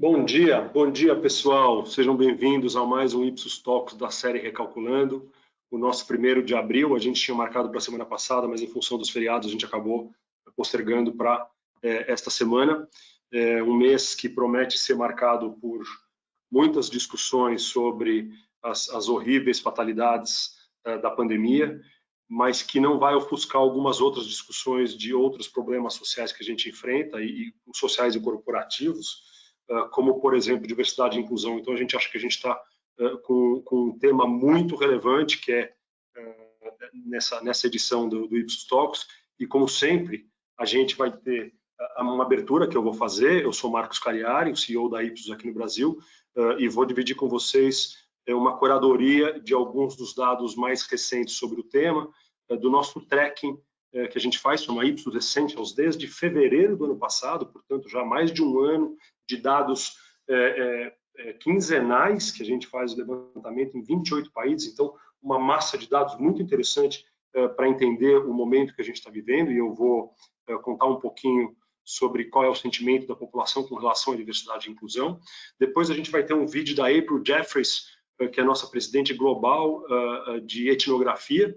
Bom dia pessoal, sejam bem-vindos a mais um Ipsos Talks da série Recalculando, o nosso 1º de abril. A gente tinha marcado para a semana passada, mas em função dos feriados a gente acabou postergando para esta semana. Um mês que promete ser marcado por muitas discussões sobre as horríveis fatalidades da pandemia, mas que não vai ofuscar algumas outras discussões de outros problemas sociais que a gente enfrenta, e sociais e corporativos, como, por exemplo, diversidade e inclusão. Então, a gente acha que a gente está com um tema muito relevante, que é nessa edição do Ipsos Talks, e, como sempre, a gente vai ter uma abertura que eu vou fazer. Eu sou Marcos Cagliari, o CEO da Ipsos aqui no Brasil, e vou dividir com vocês uma curadoria de alguns dos dados mais recentes sobre o tema, do nosso tracking que a gente faz, chama Ipsos Essentials, desde fevereiro do ano passado, portanto, já há mais de um ano de dados quinzenais, que a gente faz o levantamento em 28 países. Então, uma massa de dados muito interessante para entender o momento que a gente está vivendo, e eu vou contar um pouquinho sobre qual é o sentimento da população com relação à diversidade e inclusão. Depois a gente vai ter um vídeo da April Jeffries, que é a nossa presidente global de etnografia,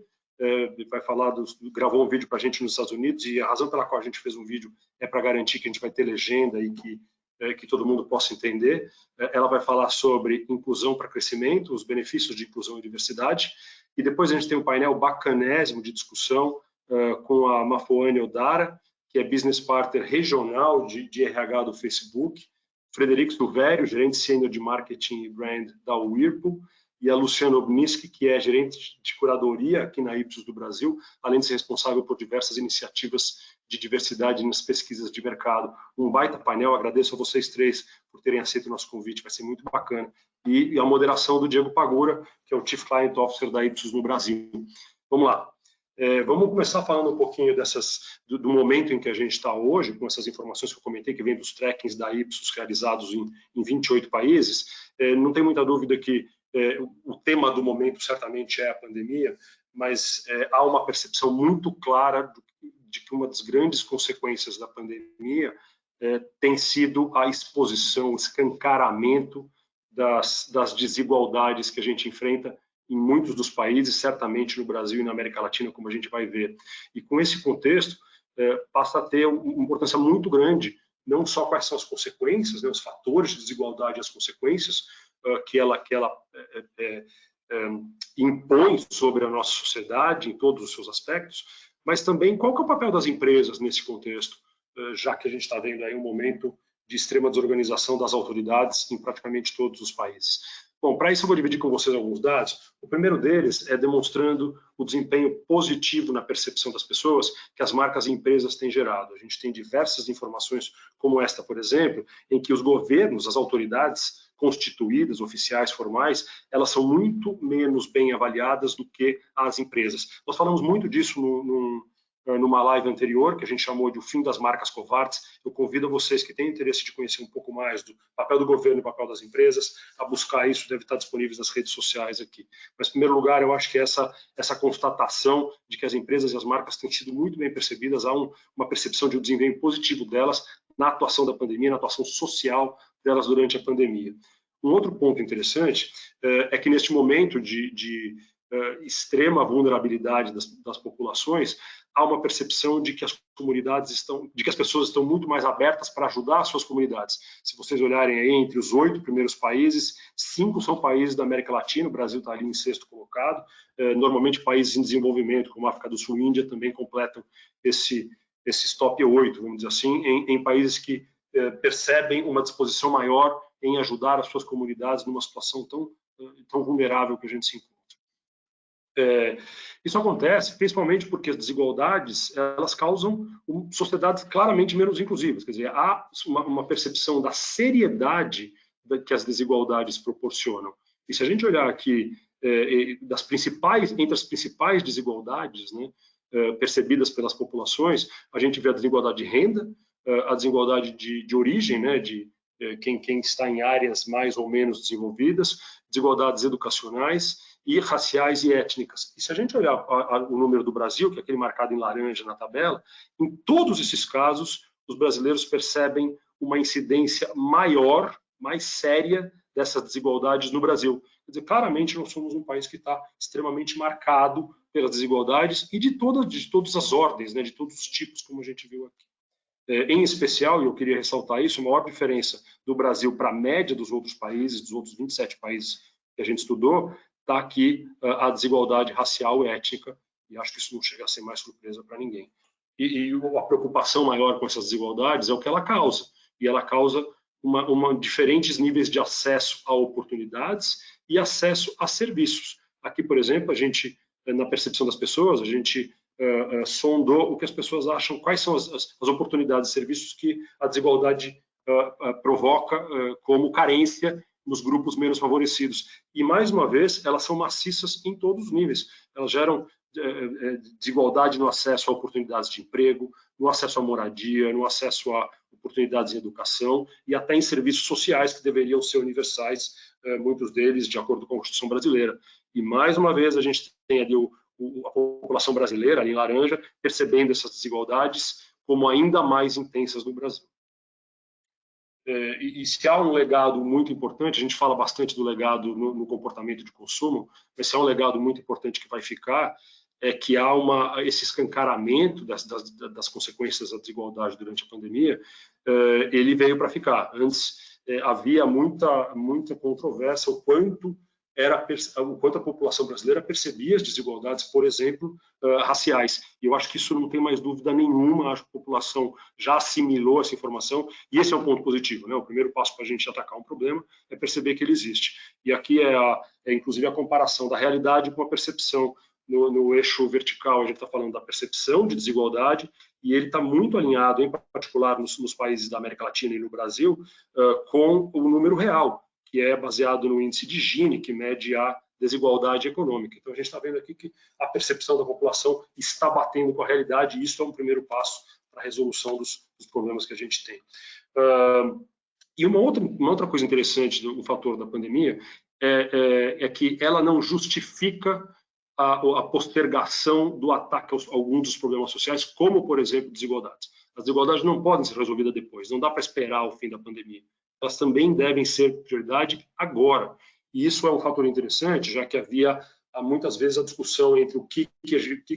vai falar, gravou um vídeo para a gente nos Estados Unidos, e a razão pela qual a gente fez um vídeo é para garantir que a gente vai ter legenda e que todo mundo possa entender. Ela vai falar sobre inclusão para crescimento, os benefícios de inclusão e diversidade, e depois a gente tem um painel bacanésimo de discussão com a Mafoane Odara, que é Business Partner regional de RH do Facebook, Frederico Silvério, gerente sênior de Marketing e Brand da Whirlpool, e a Luciana Obniski, que é gerente de curadoria aqui na Ipsos do Brasil, além de ser responsável por diversas iniciativas de diversidade nas pesquisas de mercado. Um baita painel, agradeço a vocês três por terem aceito o nosso convite, vai ser muito bacana. E a moderação do Diego Pagura, que é o Chief Client Officer da Ipsos no Brasil. Vamos lá. Vamos começar falando um pouquinho do momento em que a gente está hoje, com essas informações que eu comentei, que vem dos trackings da Ipsos realizados em 28 países. Não tem muita dúvida que o tema do momento certamente é a pandemia, mas há uma percepção muito clara de que uma das grandes consequências da pandemia tem sido a exposição, o escancaramento das desigualdades que a gente enfrenta em muitos dos países, certamente no Brasil e na América Latina, como a gente vai ver. E com esse contexto, passa a ter uma importância muito grande, não só quais são as consequências, né, os fatores de desigualdade e as consequências que ela impõe sobre a nossa sociedade em todos os seus aspectos, mas também qual que é o papel das empresas nesse contexto, já que a gente está vendo aí um momento de extrema desorganização das autoridades em praticamente todos os países. Bom, para isso eu vou dividir com vocês alguns dados. O primeiro deles é demonstrando o desempenho positivo na percepção das pessoas que as marcas e empresas têm gerado. A gente tem diversas informações como esta, por exemplo, em que os governos, as autoridades constituídas, oficiais, formais, elas são muito menos bem avaliadas do que as empresas. Nós falamos muito disso numa live anterior, que a gente chamou de O Fim das Marcas Covardes. Eu convido vocês que têm interesse de conhecer um pouco mais do papel do governo e do papel das empresas a buscar isso, deve estar disponível nas redes sociais aqui. Mas, em primeiro lugar, eu acho que essa constatação de que as empresas e as marcas têm sido muito bem percebidas, há uma percepção de um desempenho positivo delas na atuação da pandemia, na atuação social delas durante a pandemia. Um outro ponto interessante é que neste momento de extrema vulnerabilidade das populações, há uma percepção de que as pessoas estão muito mais abertas para ajudar as suas comunidades. Se vocês olharem aí entre os 8 primeiros países, 5 são países da América Latina, o Brasil está ali em 6º colocado. Normalmente países em desenvolvimento, como a África do Sul e Índia, também completam esses top 8, vamos dizer assim, em países que percebem uma disposição maior em ajudar as suas comunidades numa situação tão vulnerável que a gente se encontra. Isso acontece principalmente porque as desigualdades elas causam sociedades claramente menos inclusivas. Quer dizer, há uma percepção da seriedade que as desigualdades proporcionam. E se a gente olhar aqui entre as principais desigualdades, né, percebidas pelas populações, a gente vê a desigualdade de renda, a desigualdade de origem, né, de quem está em áreas mais ou menos desenvolvidas, desigualdades educacionais e raciais e étnicas. E se a gente olhar o número do Brasil, que é aquele marcado em laranja na tabela, em todos esses casos, os brasileiros percebem uma incidência maior mais séria dessas desigualdades no Brasil. Quer dizer, claramente nós somos um país que está extremamente marcado pelas desigualdades e de todas as ordens, né, de todos os tipos, como a gente viu aqui. Em especial, e eu queria ressaltar isso, a maior diferença do Brasil para a média dos outros países, dos outros 27 países que a gente estudou, está aqui a desigualdade racial e étnica, e acho que isso não chega a ser mais surpresa para ninguém. E a preocupação maior com essas desigualdades é o que ela causa, e ela causa diferentes níveis de acesso a oportunidades e acesso a serviços. Aqui, por exemplo, a gente, na percepção das pessoas, a gente sondou o que as pessoas acham, quais são as oportunidades e serviços que a desigualdade provoca como carência nos grupos menos favorecidos. E, mais uma vez, elas são maciças em todos os níveis. Elas geram desigualdade no acesso a oportunidades de emprego, no acesso à moradia, no acesso a oportunidades em educação e até em serviços sociais que deveriam ser universais, muitos deles de acordo com a Constituição brasileira. E, mais uma vez, a gente tem ali a população brasileira, ali em laranja, percebendo essas desigualdades como ainda mais intensas no Brasil. E se há um legado muito importante, a gente fala bastante do legado no comportamento de consumo, mas se há um legado muito importante que vai ficar, é que há esse escancaramento das consequências da desigualdade durante a pandemia, ele veio para ficar. Antes havia muita controvérsia o quanto a população brasileira percebia as desigualdades, por exemplo, raciais. E eu acho que isso não tem mais dúvida nenhuma, acho que a população já assimilou essa informação, e esse é um ponto positivo, né? O primeiro passo para a gente atacar um problema é perceber que ele existe. E aqui inclusive, a comparação da realidade com a percepção. No eixo vertical, a gente está falando da percepção de desigualdade, e ele está muito alinhado, em particular nos países da América Latina e no Brasil, com o número real, que é baseado no índice de Gini, que mede a desigualdade econômica. Então, a gente está vendo aqui que a percepção da população está batendo com a realidade, e isso é um primeiro passo para a resolução dos problemas que a gente tem. E uma outra coisa interessante do fator da pandemia é que ela não justifica a postergação do ataque a alguns dos problemas sociais, como, por exemplo, desigualdades. As desigualdades não podem ser resolvidas depois, não dá para esperar o fim da pandemia. Elas também devem ser prioridade agora. E isso é um fator interessante, já que havia muitas vezes a discussão entre o que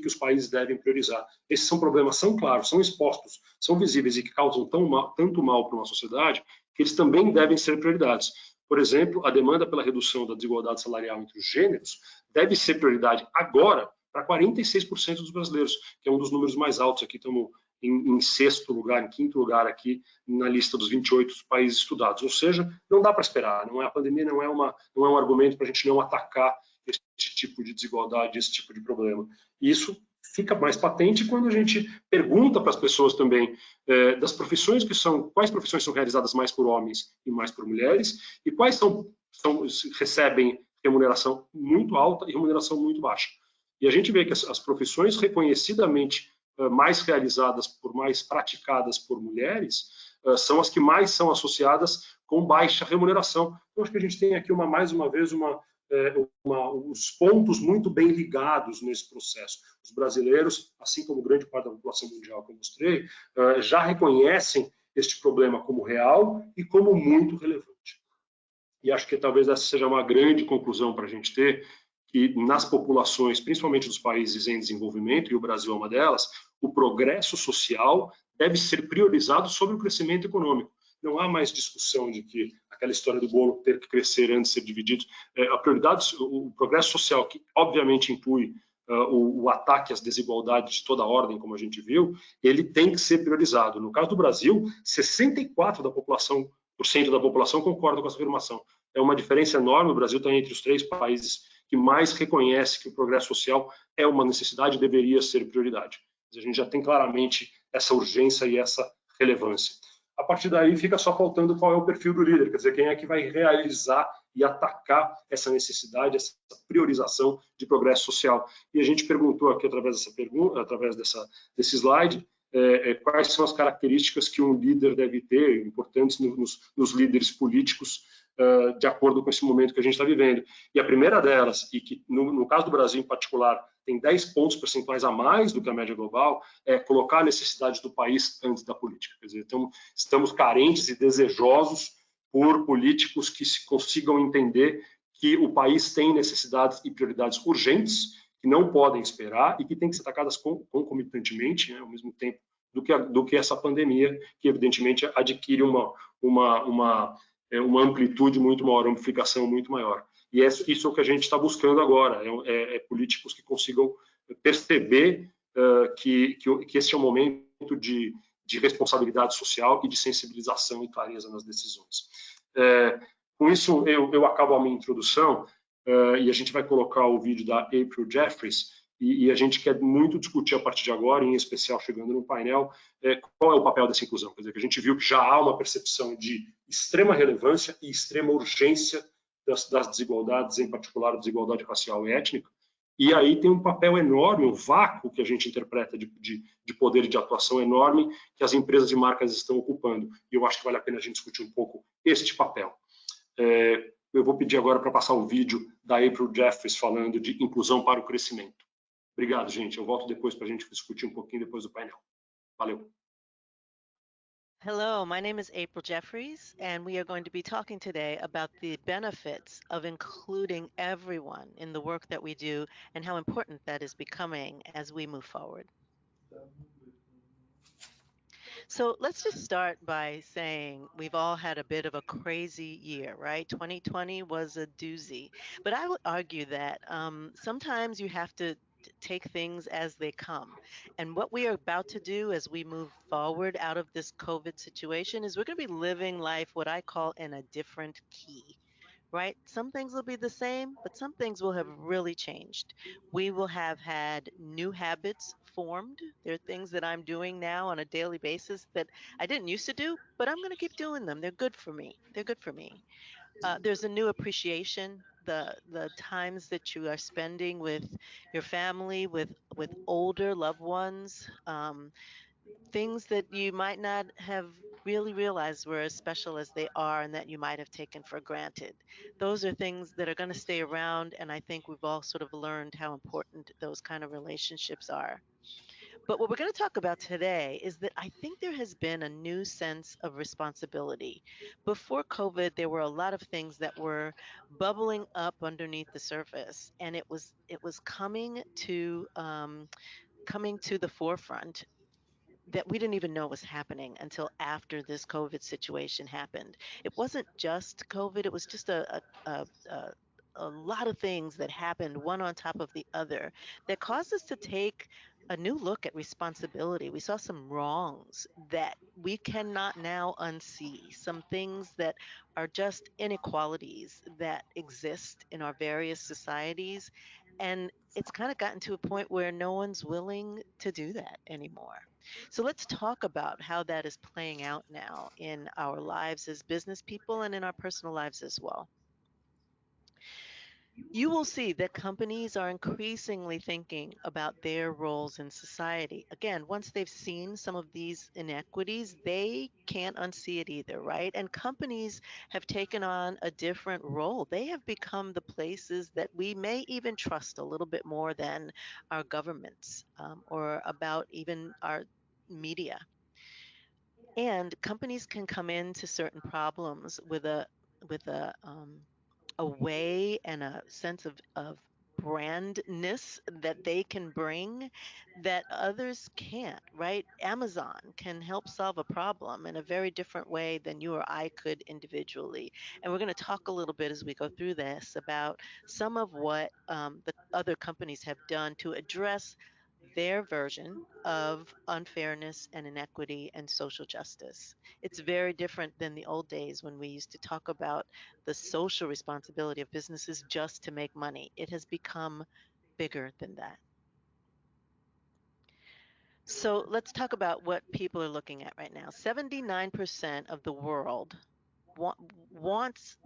os países devem priorizar. Esses são problemas, são claros, são expostos, são visíveis e que causam tanto mal para uma sociedade, que eles também devem ser prioridades. Por exemplo, a demanda pela redução da desigualdade salarial entre os gêneros deve ser prioridade agora para 46% dos brasileiros, que é um dos números mais altos. Aqui estamos em sexto lugar, em quinto lugar aqui na lista dos 28 países estudados. Ou seja, não dá para esperar. A pandemia não é um argumento para a gente não atacar esse tipo de desigualdade, esse tipo de problema. E isso fica mais patente quando a gente pergunta para as pessoas também das profissões quais profissões são realizadas mais por homens e mais por mulheres, e quais recebem remuneração muito alta e remuneração muito baixa. E a gente vê que as profissões reconhecidamente mais realizadas mais praticadas por mulheres são as que mais são associadas com baixa remuneração. Então, acho que a gente tem aqui mais uma vez os pontos muito bem ligados nesse processo. Os brasileiros, assim como grande parte da população mundial que eu mostrei, já reconhecem este problema como real e como muito relevante. E acho que talvez essa seja uma grande conclusão para a gente ter, que nas populações, principalmente dos países em desenvolvimento, e o Brasil é uma delas, o progresso social deve ser priorizado sobre o crescimento econômico. Não há mais discussão de que aquela história do bolo ter que crescer antes de ser dividido. A prioridade, o progresso social, que obviamente inclui o ataque às desigualdades de toda ordem, como a gente viu, ele tem que ser priorizado. No caso do Brasil, 64% da população concorda com essa afirmação. É uma diferença enorme. O Brasil está entre os 3 países que mais reconhece que o progresso social é uma necessidade e deveria ser prioridade. A gente já tem claramente essa urgência e essa relevância. A partir daí fica só faltando qual é o perfil do líder, quer dizer, quem é que vai realizar e atacar essa necessidade, essa priorização de progresso social. E a gente perguntou aqui através desse slide, quais são as características que um líder deve ter, importantes nos líderes políticos, de acordo com esse momento que a gente está vivendo. E a primeira delas, e que no caso do Brasil em particular, tem 10 pontos percentuais a mais do que a média global, é colocar a necessidade do país antes da política. Quer dizer, então, estamos carentes e desejosos por políticos que se consigam entender que o país tem necessidades e prioridades urgentes, que não podem esperar e que têm que ser atacadas concomitantemente, né, ao mesmo tempo, do que essa pandemia, que evidentemente adquire uma amplitude muito maior, uma amplificação muito maior. E isso é o que a gente está buscando agora, políticos que consigam perceber que esse é um momento de responsabilidade social e de sensibilização e clareza nas decisões. Com isso, eu acabo a minha introdução e a gente vai colocar o vídeo da April Jeffries e a gente quer muito discutir a partir de agora, em especial chegando no painel, qual é o papel dessa inclusão. Quer dizer, que a gente viu que já há uma percepção de extrema relevância e extrema urgência das desigualdades, em particular a desigualdade racial e étnica, e aí tem um papel enorme, um vácuo que a gente interpreta de poder de atuação enorme que as empresas e marcas estão ocupando. E eu acho que vale a pena a gente discutir um pouco este papel. Eu vou pedir agora para passar o vídeo da April Jeffries falando de inclusão para o crescimento. Obrigado, gente. Eu volto depois para a gente discutir um pouquinho depois do painel. Valeu. Hello, my name is April Jeffries, and we are going to be talking today about the benefits of including everyone in the work that we do and how important that is becoming as we move forward. So let's just start by saying we've all had a bit of a crazy year, right? 2020 was a doozy. But I would argue that sometimes you have to take things as they come. And what we are about to do as we move forward out of this COVID situation is we're going to be living life what I call in a different key. Right? Some things will be the same, but some things will have really changed. We will have had new habits formed. There are things that I'm doing now on a daily basis that I didn't used to do, but I'm going to keep doing them. They're good for me. They're good for me. There's a new appreciation. The times that you are spending with your family, with older loved ones, things that you might not have really realized were as special as they are and that you might have taken for granted. Those are things that are going to stay around, and I think we've all sort of learned how important those kind of relationships are. But what we're going to talk about today is that I think there has been a new sense of responsibility. Before COVID, there were a lot of things that were bubbling up underneath the surface, and it was coming to the forefront that we didn't even know was happening until after this COVID situation happened. It wasn't just COVID, it was just a lot of things that happened one on top of the other that caused us to take a new look at responsibility. We saw some wrongs that we cannot now unsee, some things that are just inequalities that exist in our various societies. And it's kind of gotten to a point where no one's willing to do that anymore. So let's talk about how that is playing out now in our lives as business people and in our personal lives as well. You will see that companies are increasingly thinking about their roles in society. Again, once they've seen some of these inequities, they can't unsee it either, right? And companies have taken on a different role. They have become the places that we may even trust a little bit more than our governments or about even our media. And companies can come into certain problems with a way and a sense of brandness that they can bring that others can't, right? Amazon can help solve a problem in a very different way than you or I could individually. And we're going to talk a little bit as we go through this about some of what the other companies have done to address their version of unfairness and inequity and social justice. It's very different than the old days when we used to talk about the social responsibility of businesses just to make money. It has become bigger than that. So let's talk about what people are looking at right now. 79% of the world wants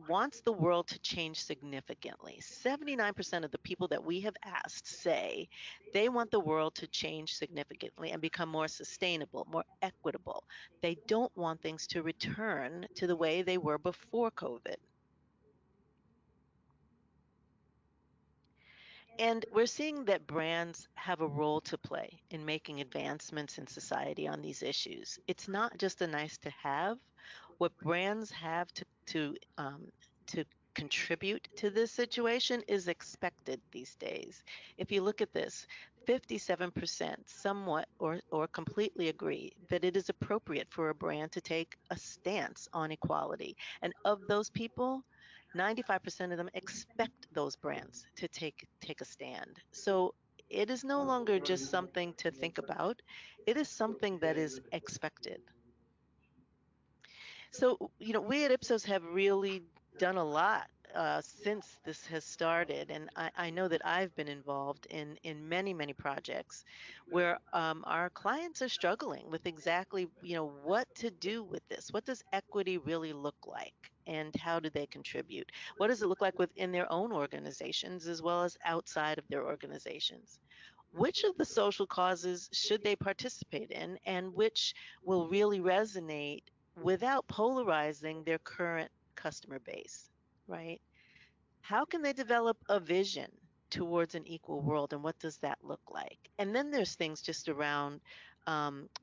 the world to change significantly. 79% of the people that we have asked say they want the world to change significantly and become more sustainable, more equitable. They don't want things to return to the way they were before COVID. And we're seeing that brands have a role to play in making advancements in society on these issues. It's not just a nice to have. What brands have to contribute to this situation is expected these days. If you look at this, 57% somewhat or completely agree that it is appropriate for a brand to take a stance on equality. And of those people, 95% of them expect those brands to take a stand. So it is no longer just something to think about. It is something that is expected. So, we at Ipsos have really done a lot since this has started, and I know that I've been involved in many, many projects where our clients are struggling with exactly, what to do with this. What does equity really look like, and how do they contribute? What does it look like within their own organizations as well as outside of their organizations? Which of the social causes should they participate in, and which will really resonate without polarizing their current customer base, right? How can they develop a vision towards an equal world, and what does that look like? And then there's things just around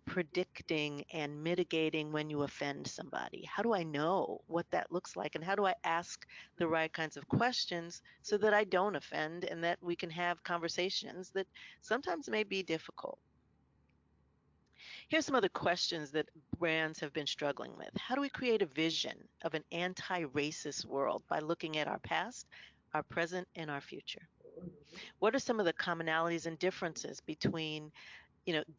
predicting and mitigating when you offend somebody. How do I know what that looks like, and how do I ask the right kinds of questions so that I don't offend and that we can have conversations that sometimes may be difficult? Here's some other questions that brands have been struggling with. How do we create a vision of an anti-racist world by looking at our past, our present, and our future? What are some of the commonalities and differences between,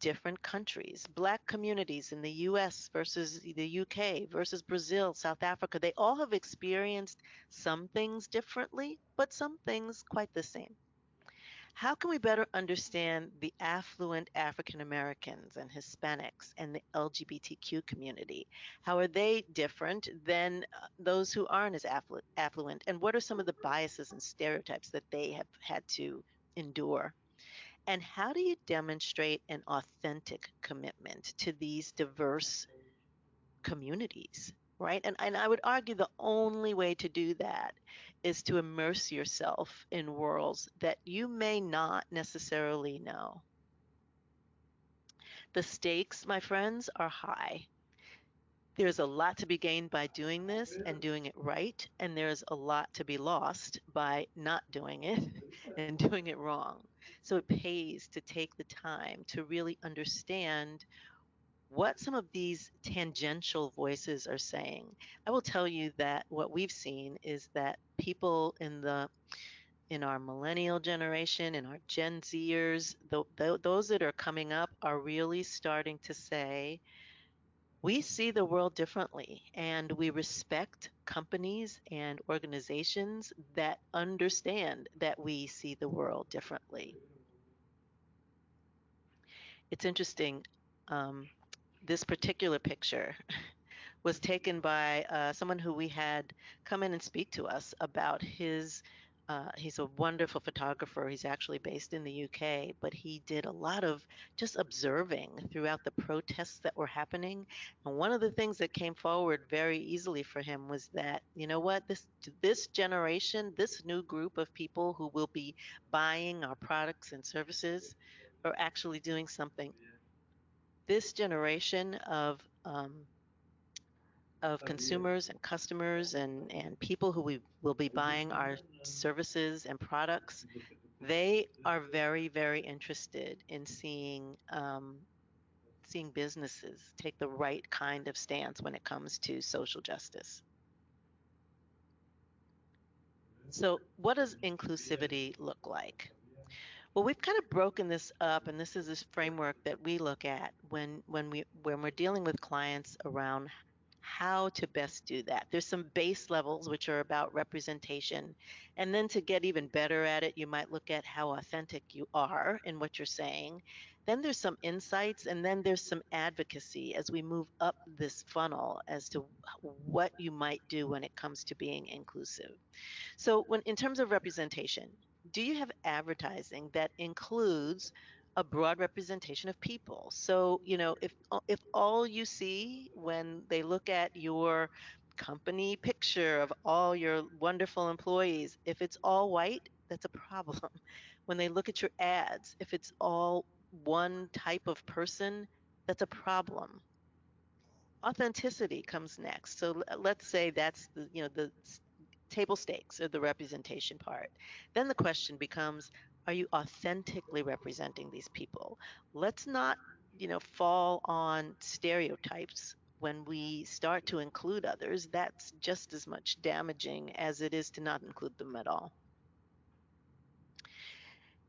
different countries? Black communities in the US versus the UK versus Brazil, South Africa, they all have experienced some things differently, but some things quite the same. How can we better understand the affluent African Americans and Hispanics and the LGBTQ community? How are they different than those who aren't as affluent? And what are some of the biases and stereotypes that they have had to endure? And how do you demonstrate an authentic commitment to these diverse communities? Right. And I would argue the only way to do that is to immerse yourself in worlds that you may not necessarily know. The stakes, my friends, are high. There's a lot to be gained by doing this and doing it right, and there's a lot to be lost by not doing it and doing it wrong. So it pays to take the time to really understand what some of these tangential voices are saying. I will tell you that what we've seen is that people in our millennial generation, in our Gen Zers, those that are coming up are really starting to say, we see the world differently, and we respect companies and organizations that understand that we see the world differently. It's interesting. This particular picture was taken by someone who we had come in and speak to us about his. He's a wonderful photographer. He's actually based in the UK, but he did a lot of just observing throughout the protests that were happening. And one of the things that came forward very easily for him was that, you know what, this generation, this new group of people who will be buying our products and services are actually doing something. This generation of consumers and customers and people who we will be buying our services and products, they are very, very interested in seeing businesses take the right kind of stance when it comes to social justice. So what does inclusivity look like? Well, we've kind of broken this up, and this is this framework that we look at when we're dealing with clients around how to best do that. There's some base levels which are about representation, and then to get even better at it, you might look at how authentic you are in what you're saying. Then there's some insights, and then there's some advocacy as we move up this funnel as to what you might do when it comes to being inclusive. So in terms of representation, do you have advertising that includes a broad representation of people? So, if all you see when they look at your company picture of all your wonderful employees, if it's all white, that's a problem. When they look at your ads, if it's all one type of person, that's a problem. Authenticity comes next. So let's say that's the table stakes or the representation part. Then the question becomes, are you authentically representing these people? Let's not, fall on stereotypes. When we start to include others, that's just as much damaging as it is to not include them at all.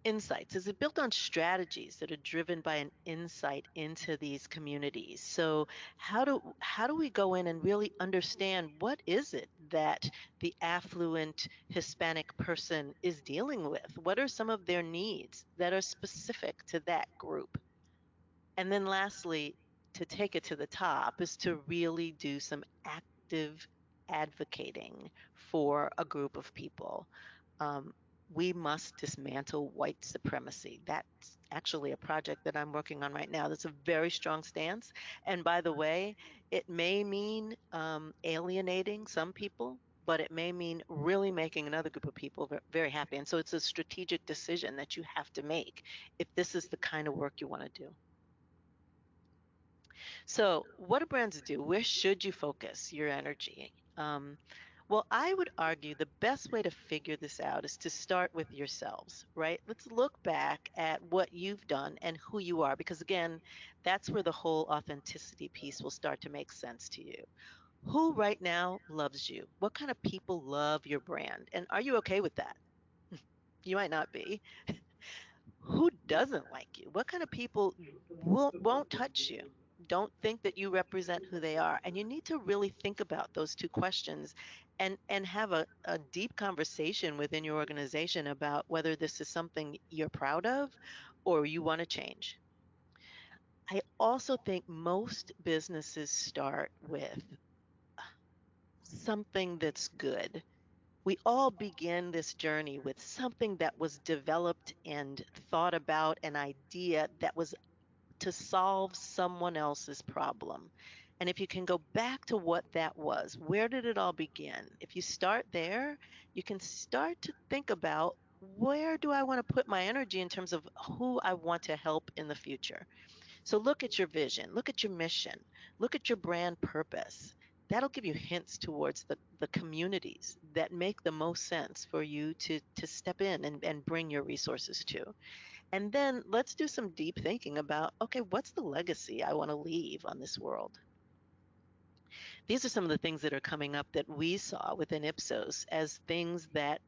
Insights, is it built on strategies that are driven by an insight into these communities? So how do we go in and really understand what is it that the affluent Hispanic person is dealing with? What are some of their needs that are specific to that group? And then lastly, to take it to the top is to really do some active advocating for a group of people. Um, we must dismantle white supremacy. That's actually a project that I'm working on right now. That's a very strong stance. And by the way, it may mean alienating some people, but it may mean really making another group of people very happy. And so it's a strategic decision that you have to make if this is the kind of work you want to do. So, what do brands do? Where should you focus your energy? Well, I would argue the best way to figure this out is to start with yourselves, right? Let's look back at what you've done and who you are, because again, that's where the whole authenticity piece will start to make sense to you. Who right now loves you? What kind of people love your brand? And are you okay with that? You might not be. Who doesn't like you? What kind of people won't touch you? Don't think that you represent who they are. And you need to really think about those two questions and have a deep conversation within your organization about whether this is something you're proud of or you want to change. I also think most businesses start with something that's good. We all begin this journey with something that was developed and thought about, an idea that was to solve someone else's problem. And if you can go back to what that was, where did it all begin? If you start there, you can start to think about, where do I want to put my energy in terms of who I want to help in the future? So look at your vision, look at your mission, look at your brand purpose. That'll give you hints towards the communities that make the most sense for you to step in and bring your resources to. And then let's do some deep thinking about, okay, what's the legacy I want to leave on this world? These are some of the things that are coming up that we saw within Ipsos as things that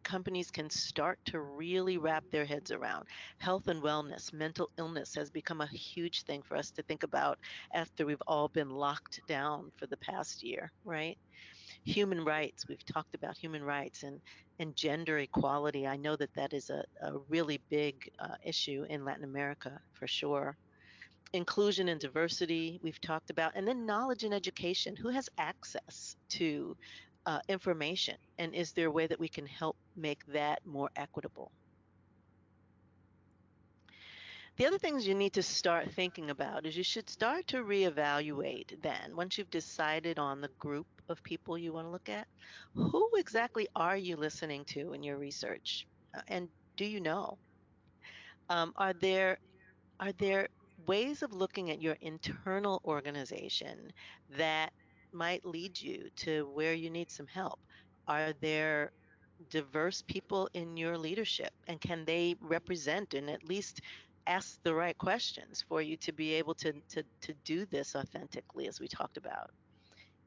companies can start to really wrap their heads around. Health and wellness, mental illness has become a huge thing for us to think about after we've all been locked down for the past year, right? Human rights, we've talked about human rights and gender equality. I know that that is a really big issue in Latin America for sure. Inclusion and diversity, we've talked about, and then knowledge and education. Who has access to information, and is there a way that we can help make that more equitable? The other things you need to start thinking about is you should start to reevaluate then, once you've decided on the group of people you want to look at, who exactly are you listening to in your research? And do you know? Are there ways of looking at your internal organization that might lead you to where you need some help? Are there diverse people in your leadership, and can they represent and at least ask the right questions for you to be able to do this authentically, as we talked about?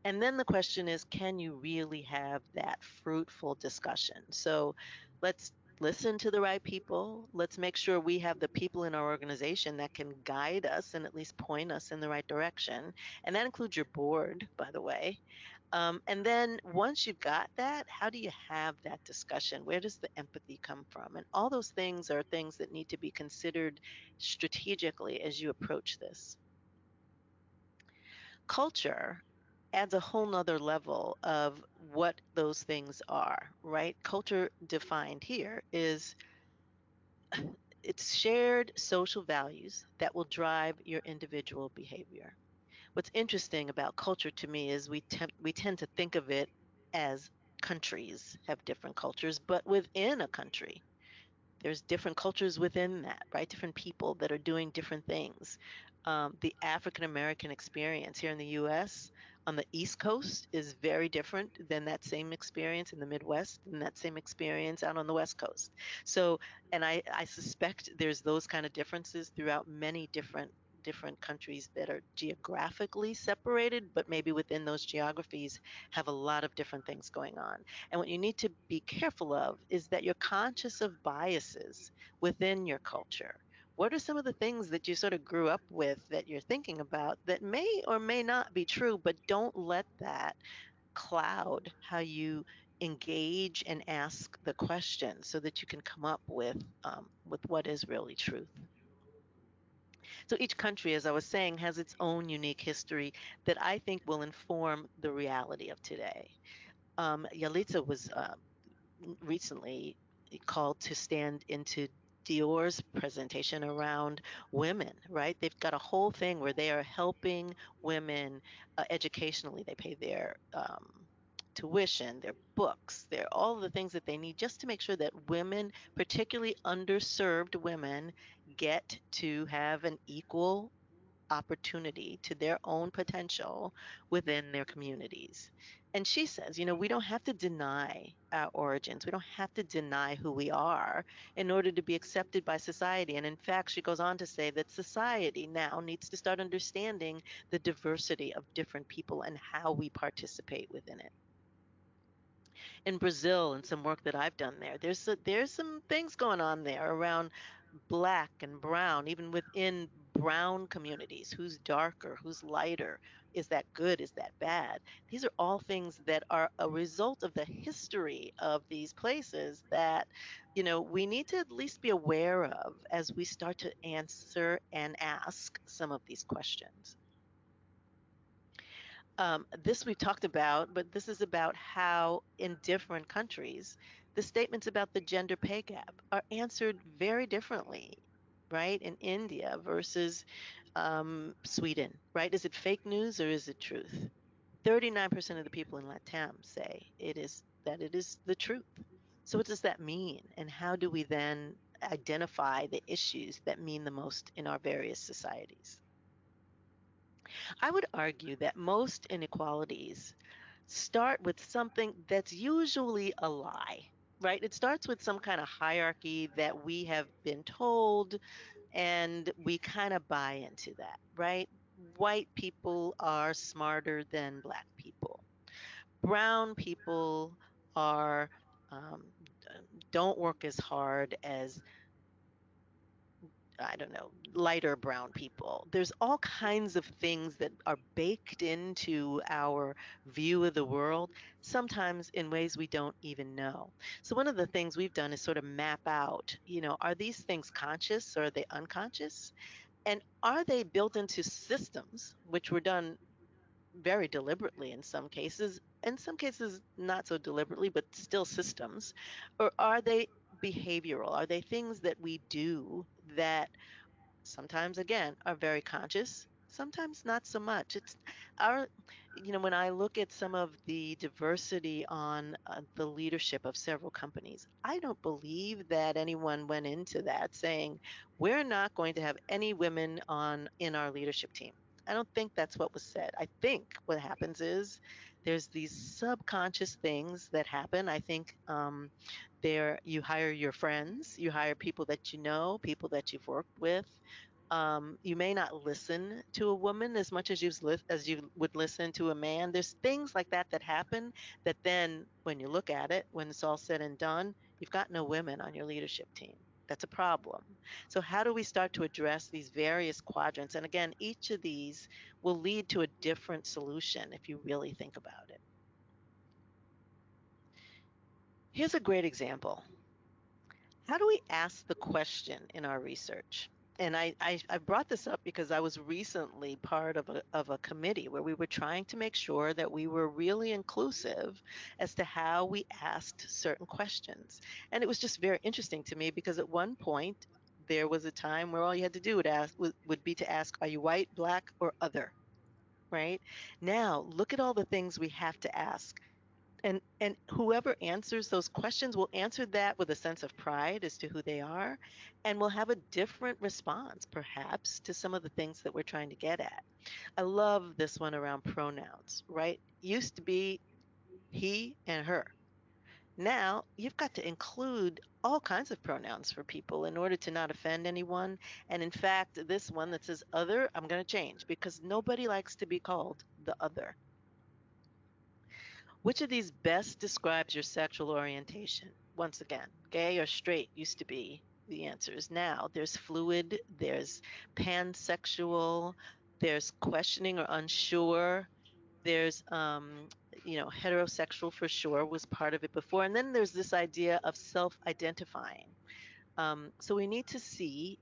And then the question is, can you really have that fruitful discussion? So let's listen to the right people. Let's make sure we have the people in our organization that can guide us and at least point us in the right direction. And that includes your board, by the way. And then once you've got that, how do you have that discussion? Where does the empathy come from? And all those things are things that need to be considered strategically as you approach this. Culture adds a whole nother level of what those things are, right? Culture defined here is it's shared social values that will drive your individual behavior. What's interesting about culture to me is we tend to think of it as countries have different cultures, but within a country, there's different cultures within that, right? Different people that are doing different things. The African American experience here in the US on the East Coast is very different than that same experience in the Midwest and that same experience out on the West Coast. So, and I suspect there's those kind of differences throughout many different countries that are geographically separated, but maybe within those geographies have a lot of different things going on. And what you need to be careful of is that you're conscious of biases within your culture. What are some of the things that you sort of grew up with that you're thinking about that may or may not be true, but don't let that cloud how you engage and ask the question so that you can come up with what is really truth. So each country, as I was saying, has its own unique history that I think will inform the reality of today. Yalitza was recently called to stand into Dior's presentation around women, right? They've got a whole thing where they are helping women educationally. They pay their tuition, their books, their all of the things that they need just to make sure that women, particularly underserved women, get to have an equal opportunity to their own potential within their communities. And she says, we don't have to deny our origins. We don't have to deny who we are in order to be accepted by society. And in fact, she goes on to say that society now needs to start understanding the diversity of different people and how we participate within it. In Brazil, and some work that I've done there, there's some things going on there around black and brown, even within brown communities. Who's darker? Who's lighter? Is that good? Is that bad? These are all things that are a result of the history of these places that, we need to at least be aware of as we start to answer and ask some of these questions. This we've talked about, but this is about how in different countries, the statements about the gender pay gap are answered very differently, right? In India versus Sweden, right? Is it fake news or is it truth? 39% of the people in LATAM say it is the truth. So what does that mean? And how do we then identify the issues that mean the most in our various societies? I would argue that most inequalities start with something that's usually a lie, right? It starts with some kind of hierarchy that we have been told, and we kind of buy into that, right? White people are smarter than Black people. Brown people are um, don't work as hard as, I don't know, lighter brown people. There's all kinds of things that are baked into our view of the world, sometimes in ways we don't even know. So, one of the things we've done is sort of map out, are these things conscious or are they unconscious? And are they built into systems, which were done very deliberately in some cases not so deliberately, but still systems? Or are they behavioral? Are they things that we do that sometimes again are very conscious, sometimes not so much? It's our when I look at some of the diversity on the leadership of several companies, I don't believe that anyone went into that saying we're not going to have any women on in our leadership team. I don't think that's what was said. I think what happens is there's these subconscious things that happen. I think there you hire your friends, you hire people that you know, people that you've worked with. You may not listen to a woman as much as as you would listen to a man. There's things like that that happen that then, when you look at it, when it's all said and done, you've got no women on your leadership team. That's a problem. So, how do we start to address these various quadrants? And again, each of these will lead to a different solution if you really think about it. Here's a great example. How do we ask the question in our research? And I brought this up because I was recently part of a committee where we were trying to make sure that we were really inclusive as to how we asked certain questions. And it was just very interesting to me because at one point there was a time where all you had to do would be to ask, are you white, Black, or other? Right? Now, look at all the things we have to ask. And whoever answers those questions will answer that with a sense of pride as to who they are, and will have a different response, perhaps, to some of the things that we're trying to get at. I love this one around pronouns, right? Used to be he and her. Now you've got to include all kinds of pronouns for people in order to not offend anyone. And in fact, this one that says other, I'm going to change because nobody likes to be called the other. Which of these best describes your sexual orientation? Once again, gay or straight used to be the answers. Now there's fluid, there's pansexual, there's questioning or unsure, there's heterosexual for sure was part of it before, and then there's this idea of self-identifying. So we need to see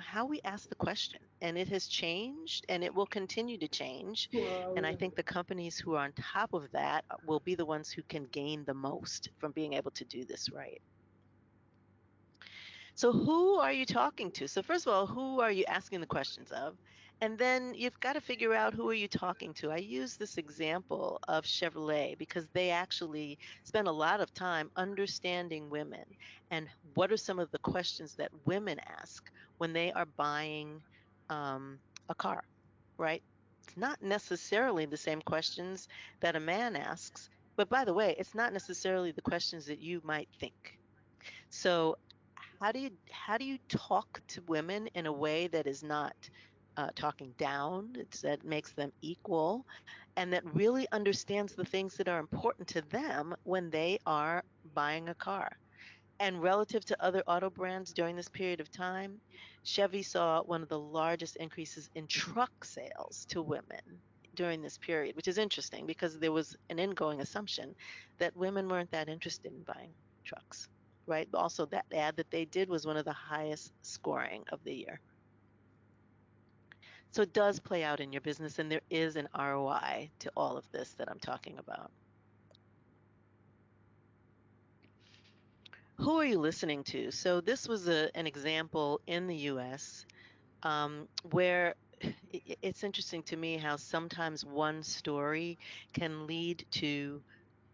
how we ask the question, and it has changed and it will continue to change. And I think the companies who are on top of that will be the ones who can gain the most from being able to do this right. So who are you talking to? So first of all, who are you asking the questions of? And then you've got to figure out who are you talking to. I use this example of Chevrolet because they actually spend a lot of time understanding women and what are some of the questions that women ask when they are buying a car, right? It's not necessarily the same questions that a man asks, but by the way, it's not necessarily the questions that you might think. So how do you talk to women in a way that is not talking down, that makes them equal, and that really understands the things that are important to them when they are buying a car? And relative to other auto brands during this period of time, Chevy saw one of the largest increases in truck sales to women during this period, which is interesting because there was an ingoing assumption that women weren't that interested in buying trucks, right? Also, that ad that they did was one of the highest scoring of the year. So it does play out in your business, and there is an ROI to all of this that I'm talking about. Who are you listening to? So this was an example in the US where it's interesting to me how sometimes one story can lead to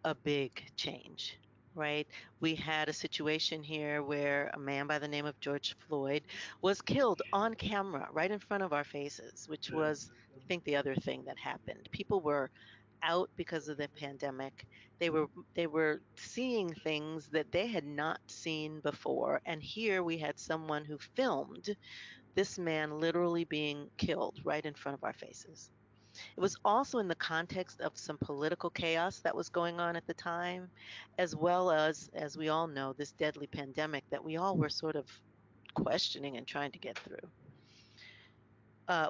a big change, right? We had a situation here where a man by the name of George Floyd was killed on camera right in front of our faces, which was, I think, the other thing that happened. People were out because of the pandemic. They were seeing things that they had not seen before. And here we had someone who filmed this man literally being killed right in front of our faces. It was also in the context of some political chaos that was going on at the time, as well as we all know, this deadly pandemic that we all were sort of questioning and trying to get through.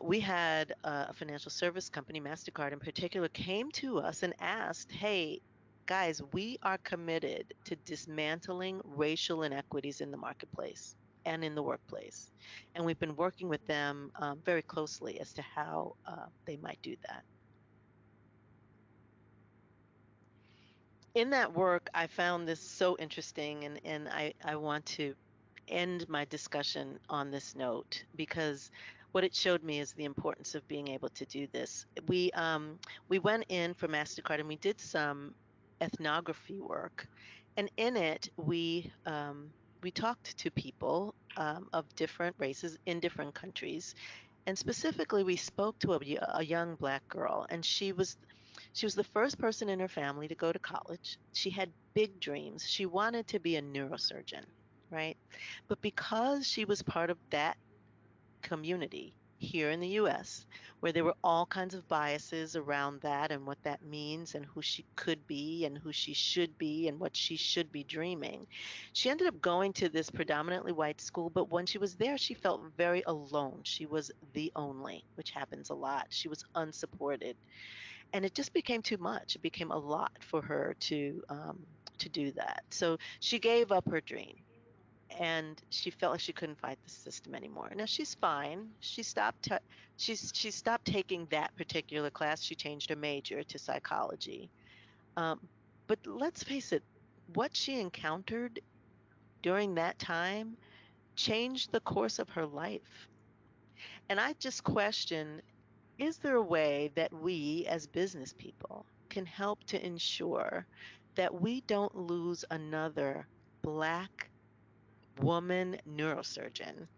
We had a financial service company, MasterCard in particular, came to us and asked, hey, guys, we are committed to dismantling racial inequities in the marketplace and in the workplace. And we've been working with them very closely as to how they might do that. In that work, I found this so interesting, and I want to end my discussion on this note because what it showed me is the importance of being able to do this. We went in for MasterCard and we did some ethnography work, and in it we talked to people of different races in different countries, and specifically we spoke to a young Black girl, and she was the first person in her family to go to college. She had big dreams. She wanted to be a neurosurgeon, right? But because she was part of that community here in the US, where there were all kinds of biases around that and what that means and who she could be and who she should be and what she should be dreaming, she ended up going to this predominantly white school. But when she was there, she felt very alone. She was the only, which happens a lot. She was unsupported, and it just became too much. It became a lot for her to do that. So she gave up her dream, and she felt like she couldn't fight the system anymore. Now she's fine. She stopped taking that particular class. She changed her major to psychology. But let's face it, what she encountered during that time changed the course of her life. And I just question, is there a way that we as business people can help to ensure that we don't lose another Black woman neurosurgeon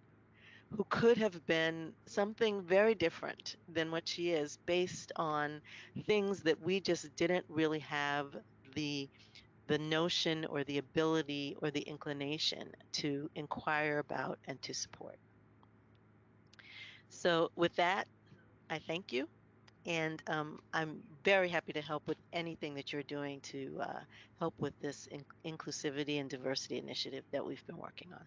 who could have been something very different than what she is based on things that we just didn't really have the notion or the ability or the inclination to inquire about and to support. So with that, I thank you. And I'm very happy to help with anything that you're doing to help with this inclusivity and diversity initiative that we've been working on.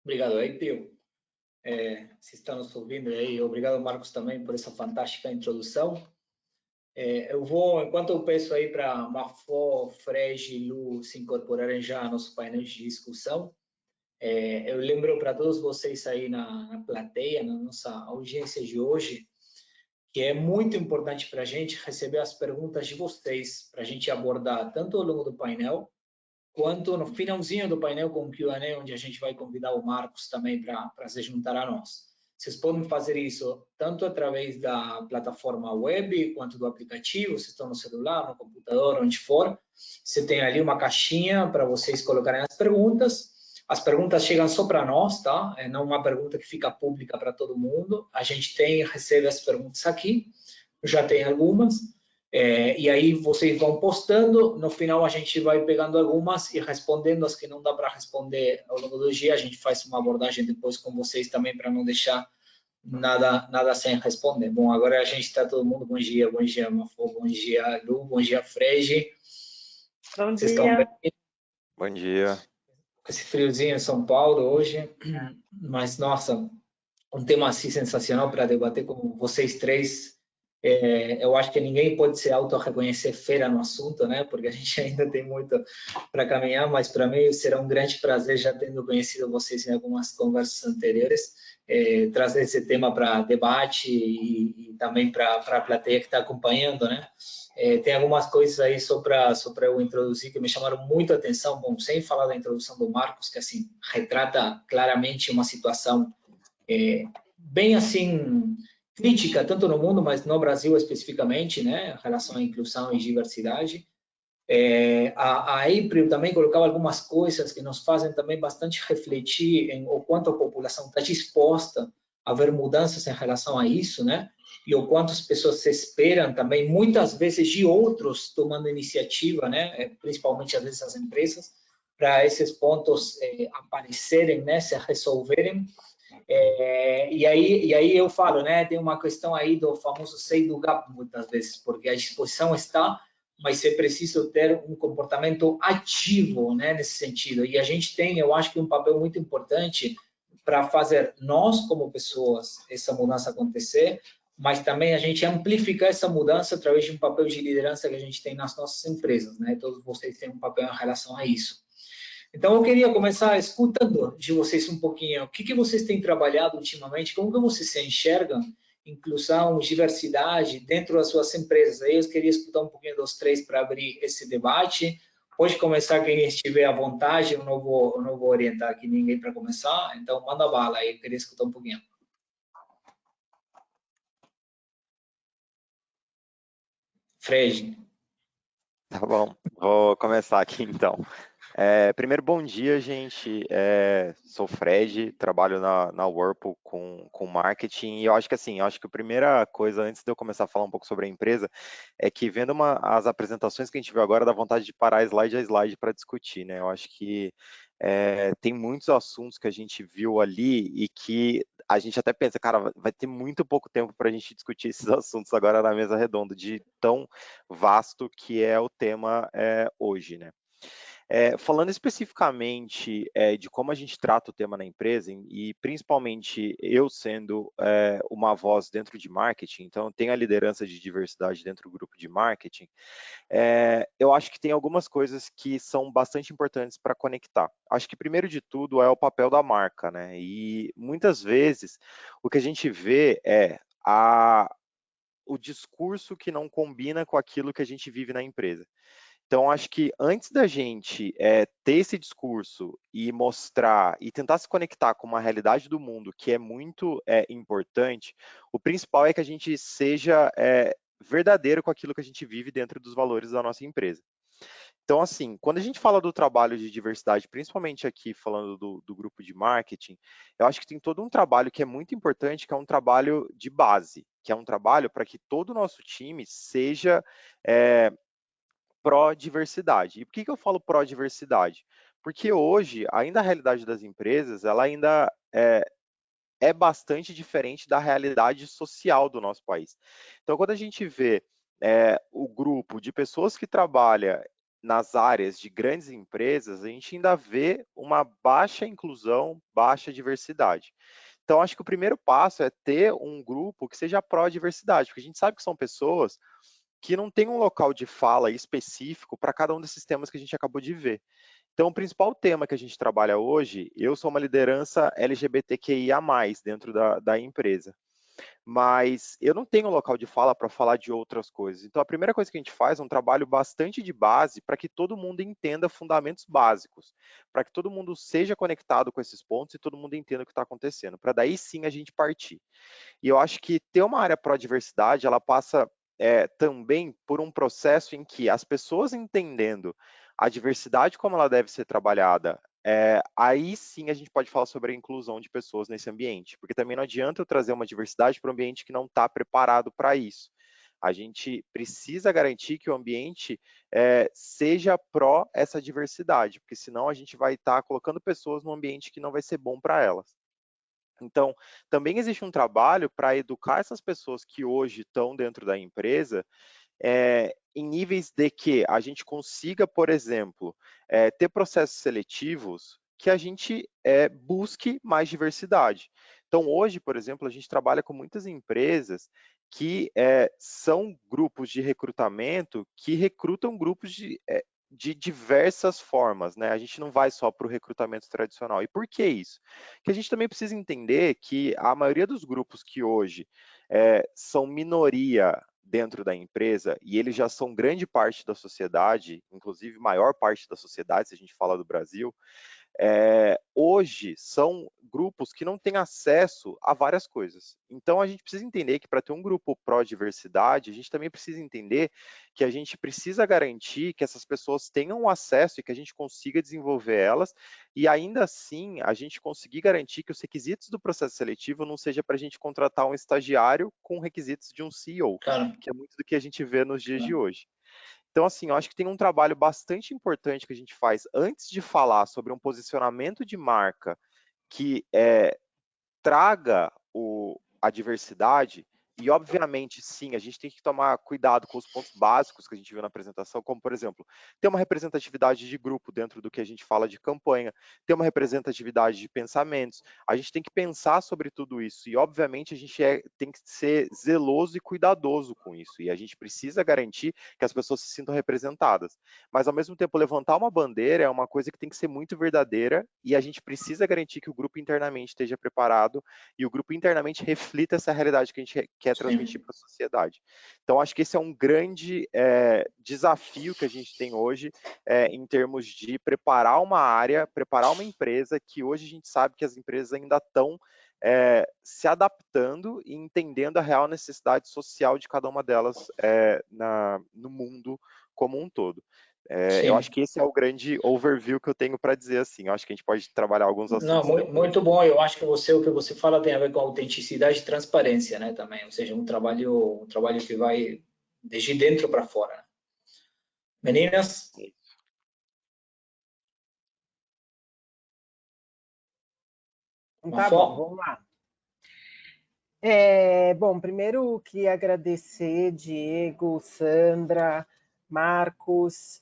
Obrigado, Eipio. Se estão nos ouvindo aí, obrigado, Marcos, também por essa fantástica introdução. Eu vou, enquanto eu peço aí para Mafó, Frege e Lu se incorporarem já ao nosso painel de discussão, eu lembro para todos vocês aí na plateia, na nossa audiência de hoje, que é muito importante para a gente receber as perguntas de vocês, para a gente abordar tanto ao longo do painel, quanto no finalzinho do painel com o Q&A, onde a gente vai convidar o Marcos também para se juntar a nós. Vocês podem fazer isso tanto através da plataforma web, quanto do aplicativo, vocês estão no celular, no computador, onde for. Você tem ali uma caixinha para vocês colocarem as perguntas. As perguntas chegam só para nós, tá? É não uma pergunta que fica pública para todo mundo. A gente recebe as perguntas aqui, já tem algumas. E aí vocês vão postando, no final a gente vai pegando algumas e respondendo as que não dá para responder ao longo do dia, a gente faz uma abordagem depois com vocês também para não deixar nada sem responder. Bom, agora a gente está todo mundo, bom dia, Mafô, bom dia, Lu, bom dia, Frege. Bom Vocês dia. Estão bem? Bom dia. Esse friozinho em São Paulo hoje, mas nossa, um tema assim sensacional para debater com vocês três. Eu acho que ninguém pode se auto-reconhecer fera no assunto, né? Porque a gente ainda tem muito para caminhar, mas para mim será um grande prazer, já tendo conhecido vocês em algumas conversas anteriores, trazer esse tema para debate e também para a plateia que está acompanhando, né? Tem algumas coisas aí só para eu introduzir que me chamaram muito a atenção, bom, sem falar da introdução do Marcos, que assim retrata claramente uma situação bem assim crítica, tanto no mundo, mas no Brasil especificamente, né, em relação à inclusão e diversidade. A April também colocava algumas coisas que nos fazem também bastante refletir em o quanto a população está disposta a ver mudanças em relação a isso, né, e o quanto as pessoas se esperam também, muitas vezes, de outros tomando iniciativa, né, principalmente às vezes as empresas, para esses pontos aparecerem, né, se resolverem. E aí eu falo, né, tem uma questão aí do famoso say do gap muitas vezes, porque a disposição está, mas é preciso ter um comportamento ativo, né, nesse sentido. E a gente tem, eu acho que um papel muito importante para fazer nós como pessoas essa mudança acontecer, mas também a gente amplificar essa mudança através de um papel de liderança que a gente tem nas nossas empresas, né? Todos vocês têm um papel em relação a isso. Então, eu queria começar escutando de vocês um pouquinho o que vocês têm trabalhado ultimamente, como que vocês se enxergam inclusão, diversidade dentro das suas empresas. Aí eu queria escutar um pouquinho dos três para abrir esse debate. Pode começar quem estiver à vontade, eu não vou orientar aqui ninguém para começar, então manda bala aí, eu queria escutar um pouquinho. Frege. Tá bom, vou começar aqui então. Primeiro, bom dia, gente. Sou Fred, trabalho na Whirlpool com marketing. E eu acho que assim, a primeira coisa, antes de eu começar a falar um pouco sobre a empresa, é que vendo as apresentações que a gente viu agora, dá vontade de parar slide a slide para discutir, né? Eu acho que tem muitos assuntos que a gente viu ali e que a gente até pensa, cara, vai ter muito pouco tempo para a gente discutir esses assuntos agora na mesa redonda, de tão vasto que é o tema hoje, né? Falando especificamente de como a gente trata o tema na empresa, e principalmente eu sendo uma voz dentro de marketing, então eu tenho a liderança de diversidade dentro do grupo de marketing, eu acho que tem algumas coisas que são bastante importantes para conectar. Acho que primeiro de tudo é o papel da marca, né? E muitas vezes o que a gente vê é o discurso que não combina com aquilo que a gente vive na empresa. Então, acho que antes da gente ter esse discurso e mostrar e tentar se conectar com uma realidade do mundo que é muito importante, o principal é que a gente seja verdadeiro com aquilo que a gente vive dentro dos valores da nossa empresa. Então, assim, quando a gente fala do trabalho de diversidade, principalmente aqui falando do grupo de marketing, eu acho que tem todo um trabalho que é muito importante, que é um trabalho de base, que é um trabalho para que todo o nosso time seja pró-diversidade. E por que eu falo pró-diversidade? Porque hoje, ainda a realidade das empresas, ela ainda é bastante diferente da realidade social do nosso país. Então, quando a gente vê o grupo de pessoas que trabalha nas áreas de grandes empresas, a gente ainda vê uma baixa inclusão, baixa diversidade. Então, acho que o primeiro passo é ter um grupo que seja pró-diversidade, porque a gente sabe que são pessoas que não têm um local de fala específico para cada um desses temas que a gente acabou de ver. Então, o principal tema que a gente trabalha hoje, eu sou uma liderança LGBTQIA+, dentro da empresa, mas eu não tenho local de fala para falar de outras coisas. Então, a primeira coisa que a gente faz é um trabalho bastante de base para que todo mundo entenda fundamentos básicos, para que todo mundo seja conectado com esses pontos e todo mundo entenda o que está acontecendo, para daí sim a gente partir. E eu acho que ter uma área pró-diversidade, ela passa também por um processo em que as pessoas entendendo a diversidade como ela deve ser trabalhada, aí sim a gente pode falar sobre a inclusão de pessoas nesse ambiente, porque também não adianta eu trazer uma diversidade para um ambiente que não está preparado para isso. A gente precisa garantir que o ambiente seja pró essa diversidade, porque senão a gente vai estar colocando pessoas num ambiente que não vai ser bom para elas. Então, também existe um trabalho para educar essas pessoas que hoje estão dentro da empresa em níveis de que a gente consiga, por exemplo, ter processos seletivos que a gente busque mais diversidade. Então, hoje, por exemplo, a gente trabalha com muitas empresas que são grupos de recrutamento que recrutam grupos de diversas formas, né? A gente não vai só para o recrutamento tradicional. E por que isso? Porque a gente também precisa entender que a maioria dos grupos que hoje são minoria dentro da empresa, e eles já são grande parte da sociedade, inclusive maior parte da sociedade, se a gente fala do Brasil, hoje são grupos que não têm acesso a várias coisas. Então, a gente precisa entender que para ter um grupo pró-diversidade, a gente também precisa entender que a gente precisa garantir que essas pessoas tenham acesso e que a gente consiga desenvolver elas, e ainda assim, a gente conseguir garantir que os requisitos do processo seletivo não seja para a gente contratar um estagiário com requisitos de um CEO, que é muito do que a gente vê nos dias de hoje. Então, assim, eu acho que tem um trabalho bastante importante que a gente faz antes de falar sobre um posicionamento de marca que traga a diversidade, e obviamente, sim, a gente tem que tomar cuidado com os pontos básicos que a gente viu na apresentação, como, por exemplo, ter uma representatividade de grupo dentro do que a gente fala de campanha, ter uma representatividade de pensamentos, a gente tem que pensar sobre tudo isso, e obviamente a gente tem que ser zeloso e cuidadoso com isso, e a gente precisa garantir que as pessoas se sintam representadas, mas ao mesmo tempo levantar uma bandeira é uma coisa que tem que ser muito verdadeira, e a gente precisa garantir que o grupo internamente esteja preparado e o grupo internamente reflita essa realidade que a gente quer transmitir para a sociedade. Então, acho que esse é um grande desafio que a gente tem hoje em termos de preparar uma área, preparar uma empresa, que hoje a gente sabe que as empresas ainda estão se adaptando e entendendo a real necessidade social de cada uma delas no mundo como um todo. Eu acho que esse é o grande overview que eu tenho para dizer assim. Eu acho que a gente pode trabalhar alguns assuntos. Não, muito bom. Eu acho que o que você fala tem a ver com autenticidade e transparência, né? Também, ou seja, um trabalho que vai desde dentro para fora. Né? Meninas? Tá bom, vamos lá. Bom, primeiro queria agradecer Diego, Sandra, Marcos,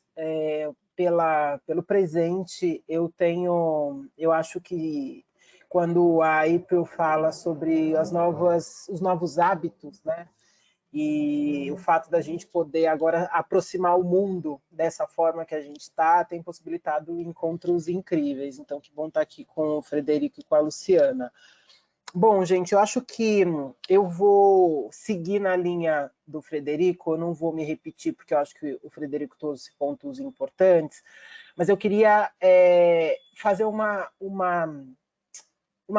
pelo presente. Eu acho que quando a April fala sobre os novos hábitos, né? E o fato da gente poder agora aproximar o mundo dessa forma que a gente está, tem possibilitado encontros incríveis. Então, que bom estar aqui com o Frederico e com a Luciana. Bom, gente, eu acho que eu vou seguir na linha do Frederico, eu não vou me repetir, porque eu acho que o Frederico trouxe pontos importantes, mas eu queria fazer uma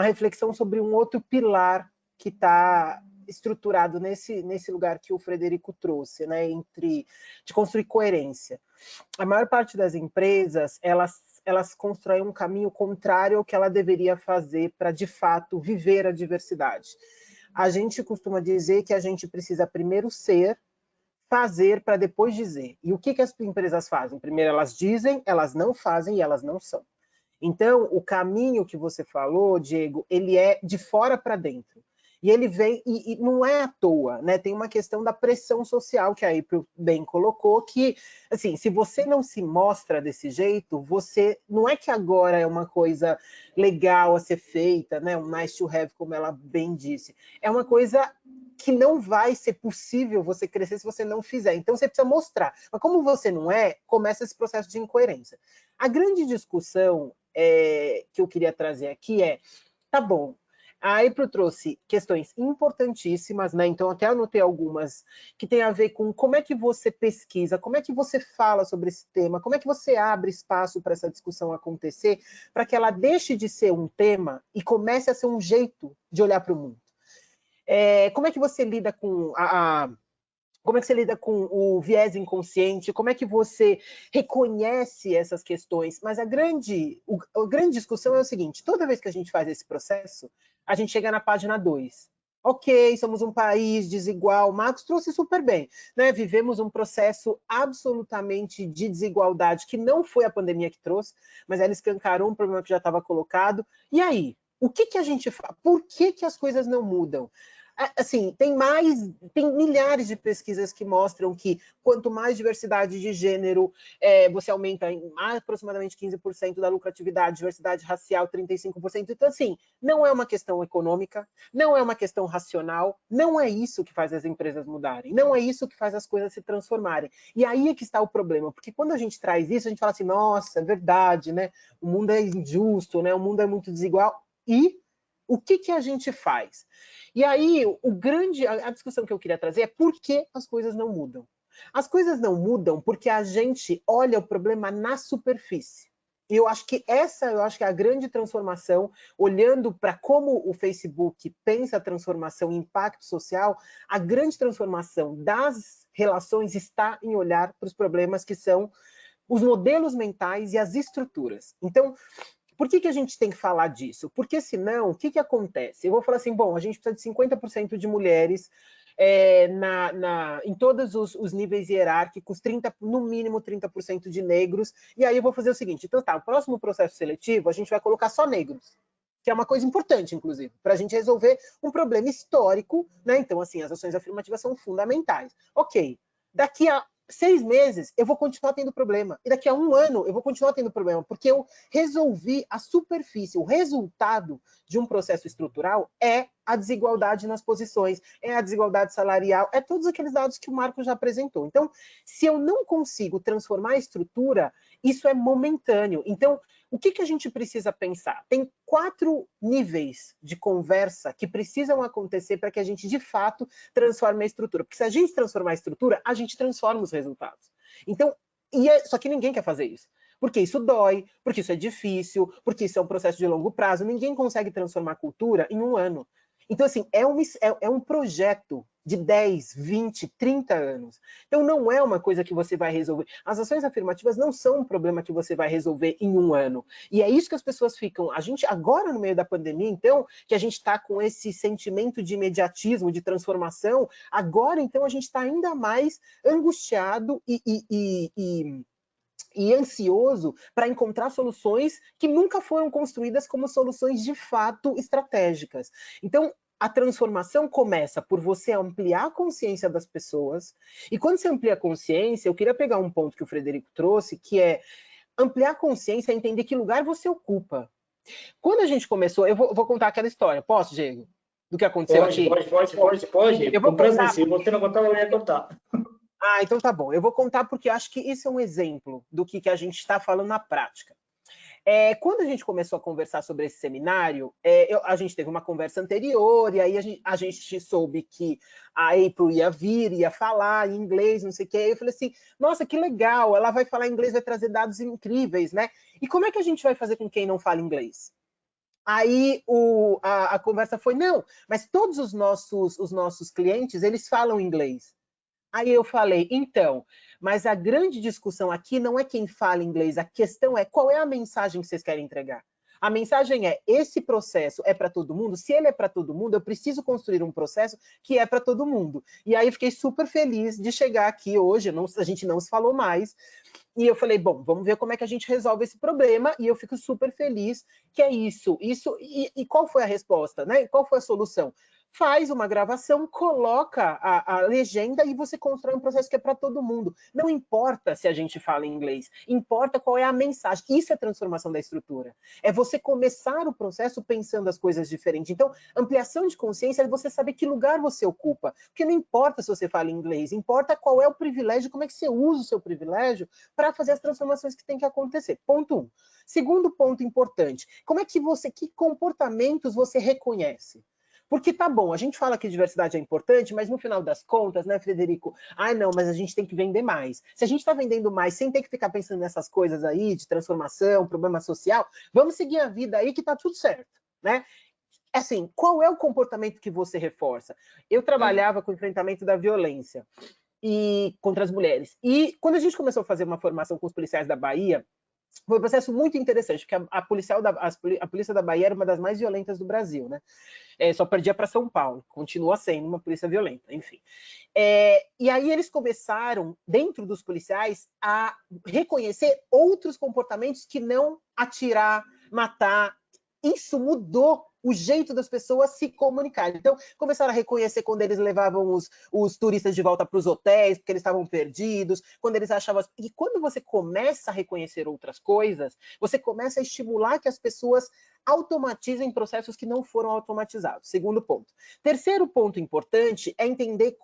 reflexão sobre um outro pilar que está estruturado nesse lugar que o Frederico trouxe, né, de construir coerência. A maior parte das empresas, elas constroem um caminho contrário ao que ela deveria fazer para, de fato, viver a diversidade. A gente costuma dizer que a gente precisa primeiro ser, fazer para depois dizer. E o que as empresas fazem? Primeiro elas dizem, elas não fazem e elas não são. Então, o caminho que você falou, Diego, ele é de fora para dentro. E ele vem, e não é à toa, né? Tem uma questão da pressão social que a April bem colocou, que, assim, se você não se mostra desse jeito, você, não é que agora é uma coisa legal a ser feita, né? Um nice to have, como ela bem disse. É uma coisa que não vai ser possível você crescer se você não fizer. Então, você precisa mostrar. Mas como você não é, começa esse processo de incoerência. A grande discussão que eu queria trazer aqui tá bom, a April trouxe questões importantíssimas, né? Então, até anotei algumas que tem a ver com como é que você pesquisa, como é que você fala sobre esse tema, como é que você abre espaço para essa discussão acontecer, para que ela deixe de ser um tema e comece a ser um jeito de olhar para o mundo. Como é que você lida com como é que você lida com o viés inconsciente? Como é que você reconhece essas questões? Mas a grande discussão é o seguinte, toda vez que a gente faz esse processo, a gente chega na página 2. Ok, somos um país desigual. Marcos trouxe super bem, né? Vivemos um processo absolutamente de desigualdade, que não foi a pandemia que trouxe, mas ela escancarou um problema que já estava colocado. E aí? O que a gente faz? Por que as coisas não mudam? Assim, tem milhares de pesquisas que mostram que quanto mais diversidade de gênero, você aumenta em aproximadamente 15% da lucratividade, diversidade racial 35%. Então, assim, não é uma questão econômica, não é uma questão racional, não é isso que faz as empresas mudarem, não é isso que faz as coisas se transformarem. E aí é que está o problema, porque quando a gente traz isso, a gente fala assim, nossa, é verdade, né? O mundo é injusto, né? O mundo é muito desigual. E o que a gente faz? E aí, a discussão que eu queria trazer é por que as coisas não mudam. As coisas não mudam porque a gente olha o problema na superfície. E eu acho que essa é a grande transformação, olhando para como o Facebook pensa a transformação e impacto social, a grande transformação das relações está em olhar para os problemas que são os modelos mentais e as estruturas. Então, por que a gente tem que falar disso? Porque senão, o que acontece? Eu vou falar assim, bom, a gente precisa de 50% de mulheres em todos os níveis hierárquicos, no mínimo 30% de negros, e aí eu vou fazer o seguinte, então tá, o próximo processo seletivo a gente vai colocar só negros, que é uma coisa importante, inclusive, para a gente resolver um problema histórico, né? Então, assim, as ações afirmativas são fundamentais. Ok, daqui a 6 meses eu vou continuar tendo problema. E daqui a 1 ano eu vou continuar tendo problema, porque eu resolvi a superfície. O resultado de um processo estrutural é a desigualdade nas posições, é a desigualdade salarial, é todos aqueles dados que o Marco já apresentou. Então, se eu não consigo transformar a estrutura, isso é momentâneo. Então, o que a gente precisa pensar? Tem 4 níveis de conversa que precisam acontecer para que a gente, de fato, transforme a estrutura. Porque se a gente transformar a estrutura, a gente transforma os resultados. Então, só que ninguém quer fazer isso. Porque isso dói, porque isso é difícil, porque isso é um processo de longo prazo. Ninguém consegue transformar a cultura em 1 ano. Então, assim, é um projeto de 10, 20, 30 anos. Então, não é uma coisa que você vai resolver. As ações afirmativas não são um problema que você vai resolver em 1 ano. E é isso que as pessoas ficam... A gente, agora, no meio da pandemia, então, que a gente está com esse sentimento de imediatismo, de transformação, agora, então, a gente está ainda mais angustiado e ansioso para encontrar soluções que nunca foram construídas como soluções de fato estratégicas. Então, a transformação começa por você ampliar a consciência das pessoas, e quando você amplia a consciência, eu queria pegar um ponto que o Frederico trouxe, que é ampliar a consciência, é entender que lugar você ocupa. Quando a gente começou, eu vou contar aquela história, posso, Diego? Do que aconteceu aqui? Pode. Eu vou contar. Se você não contar, eu ia contar. Então tá bom. Eu vou contar porque acho que isso é um exemplo do que a gente está falando na prática. Quando a gente começou a conversar sobre esse seminário, a gente teve uma conversa anterior, e aí a gente soube que a April ia vir, ia falar em inglês, não sei o quê. Eu falei assim, nossa, que legal, ela vai falar inglês, vai trazer dados incríveis, né? E como é que a gente vai fazer com quem não fala inglês? Aí a conversa foi, não, mas todos os nossos clientes, eles falam inglês. Aí eu falei, então, mas a grande discussão aqui não é quem fala inglês, a questão é qual é a mensagem que vocês querem entregar. A mensagem é, esse processo é para todo mundo? Se ele é para todo mundo, eu preciso construir um processo que é para todo mundo. E aí eu fiquei super feliz de chegar aqui hoje, a gente não se falou mais, e eu falei, bom, vamos ver como é que a gente resolve esse problema, e eu fico super feliz que é isso. E qual foi a resposta, né? Qual foi a solução? Faz uma gravação, coloca a legenda e você constrói um processo que é para todo mundo. Não importa se a gente fala em inglês, importa qual é a mensagem. Isso é transformação da estrutura. É você começar o processo pensando as coisas diferentes. Então, ampliação de consciência é você saber que lugar você ocupa. Porque não importa se você fala em inglês, importa qual é o privilégio, como é que você usa o seu privilégio para fazer as transformações que tem que acontecer. Ponto 1. Segundo ponto importante, que comportamentos você reconhece? Porque tá bom, a gente fala que diversidade é importante, mas no final das contas, né, Frederico? Não, mas a gente tem que vender mais. Se a gente está vendendo mais sem ter que ficar pensando nessas coisas aí, de transformação, problema social, vamos seguir a vida aí que tá tudo certo, né? Assim, qual é o comportamento que você reforça? Eu trabalhava com o enfrentamento da violência e contra as mulheres. E quando a gente começou a fazer uma formação com os policiais da Bahia, foi um processo muito interessante, porque a polícia da Bahia era uma das mais violentas do Brasil, né? Só perdia para São Paulo, continua sendo uma polícia violenta, enfim. E aí eles começaram, dentro dos policiais, a reconhecer outros comportamentos que não atirar, matar. Isso mudou o jeito das pessoas se comunicarem. Então, começaram a reconhecer quando eles levavam os turistas de volta para os hotéis, porque eles estavam perdidos, quando eles achavam... E quando você começa a reconhecer outras coisas, você começa a estimular que as pessoas automatizem processos que não foram automatizados. Segundo ponto. Terceiro ponto importante é entender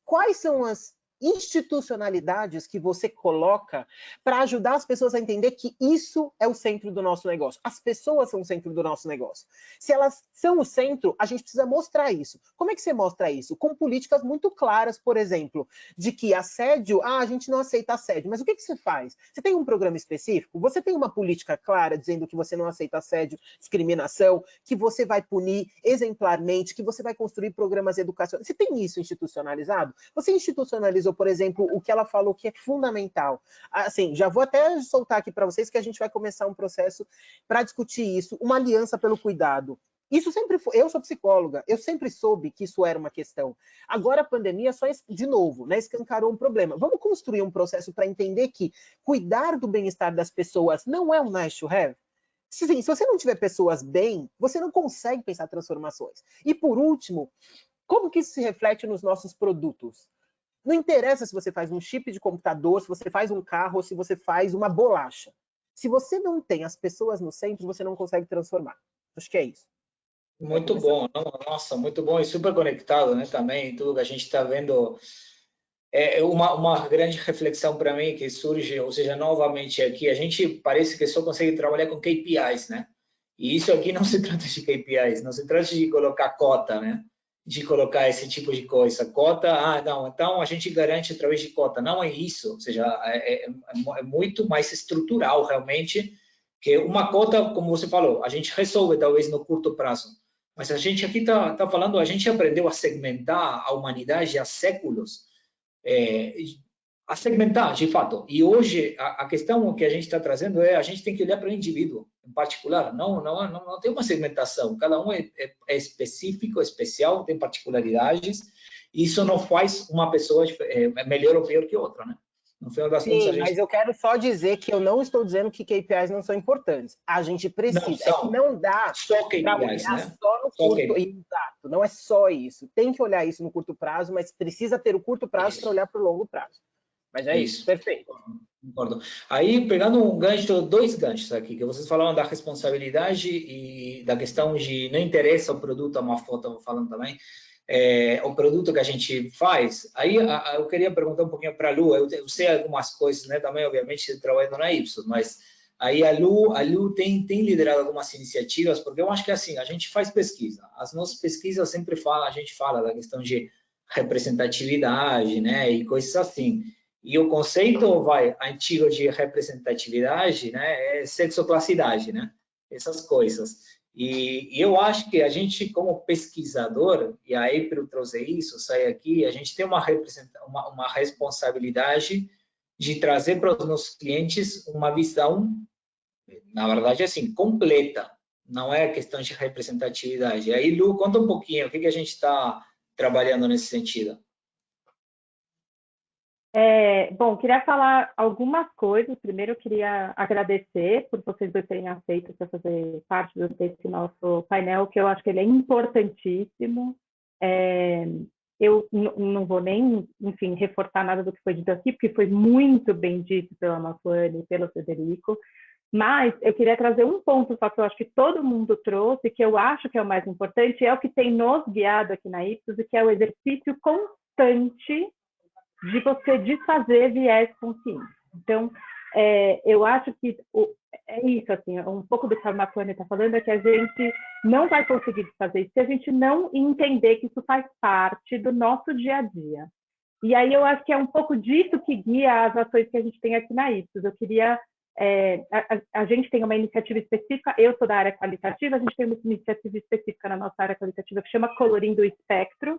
quais são as institucionalidades que você coloca para ajudar as pessoas a entender que isso é o centro do nosso negócio. As pessoas são o centro do nosso negócio. Se elas são o centro, a gente precisa mostrar isso. Como é que você mostra isso? Com políticas muito claras, por exemplo, de que assédio, a gente não aceita assédio. Mas o que você faz? Você tem um programa específico? Você tem uma política clara dizendo que você não aceita assédio, discriminação, que você vai punir exemplarmente, que você vai construir programas educacionais? Você tem isso institucionalizado? Você institucionalizou, por exemplo, o que ela falou que é fundamental. Assim, já vou até soltar aqui para vocês que a gente vai começar um processo para discutir isso, uma aliança pelo cuidado. Isso sempre foi, eu sou psicóloga, eu sempre soube que isso era uma questão. Agora a pandemia só, de novo, né, escancarou um problema. Vamos construir um processo para entender que cuidar do bem-estar das pessoas não é um nice to have? Se você não tiver pessoas bem, você não consegue pensar transformações. E por último, como que isso se reflete nos nossos produtos? Não interessa se você faz um chip de computador, se você faz um carro ou se você faz uma bolacha. Se você não tem as pessoas no centro, você não consegue transformar. Acho que é isso. Muito bom, nossa, muito bom e super conectado, né? Também tudo que a gente está vendo é uma grande reflexão para mim que surge, ou seja, novamente aqui a gente parece que só consegue trabalhar com KPIs, né? E isso aqui não se trata de KPIs, não se trata de colocar cota, né? De colocar esse tipo de coisa. Cota, não, então a gente garante através de cota. Não é isso, ou seja, é muito mais estrutural realmente que uma cota, como você falou, a gente resolve talvez no curto prazo. Mas a gente aqui tá falando, a gente aprendeu a segmentar a humanidade há séculos, a segmentar, de fato. E hoje a questão que a gente está trazendo a gente tem que olhar para o indivíduo em particular. Não tem uma segmentação. Cada um é específico, especial, tem particularidades. E isso não faz uma pessoa melhor ou pior que outra, né? No final das contas, mas eu quero só dizer que eu não estou dizendo que KPIs não são importantes. A gente precisa. Não dá para olhar, né? Só no curto. Exato, não é só isso. Tem que olhar isso no curto prazo, mas precisa ter o curto prazo para olhar para o longo prazo. Mas é isso. Perfeito. Concordo. Aí, pegando um gancho, dois ganchos aqui, que vocês falaram da responsabilidade e da questão de não interessa o produto, uma foto falando também. o produto que a gente faz. Aí eu queria perguntar um pouquinho para a Lu, eu sei algumas coisas, né, também, obviamente, trabalhando na Ipsos, mas aí a Lu tem liderado algumas iniciativas, porque eu acho que assim, a gente faz pesquisa, as nossas pesquisas sempre falam, a gente fala da questão de representatividade, né, e coisas assim. E o conceito antigo de representatividade, né, é sexoplacidade, né, essas coisas. E eu acho que a gente, como pesquisador, e a April trouxe isso, sai aqui, a gente tem uma responsabilidade de trazer para os nossos clientes uma visão, na verdade, assim, completa. Não é questão de representatividade. Aí, Lu, conta um pouquinho, o que a gente está trabalhando nesse sentido. Bom, queria falar algumas coisas. Primeiro, eu queria agradecer por vocês dois terem aceito para fazer parte desse nosso painel, que eu acho que ele é importantíssimo. Eu não vou nem, enfim, reforçar nada do que foi dito aqui, porque foi muito bem dito pela Maflane e pelo Federico, mas eu queria trazer um ponto só que eu acho que todo mundo trouxe, que eu acho que é o mais importante, é o que tem nos guiado aqui na Ipsos, e que é o exercício constante de você desfazer viés consciente. Então, eu acho que é isso, assim, um pouco do que a Maflane está falando é que a gente não vai conseguir desfazer isso se a gente não entender que isso faz parte do nosso dia a dia. E aí eu acho que é um pouco disso que guia as ações que a gente tem aqui na Ipsos. Eu queria... a gente tem uma iniciativa específica, eu sou da área qualitativa, a gente tem uma iniciativa específica na nossa área qualitativa que chama Colorindo o Espectro,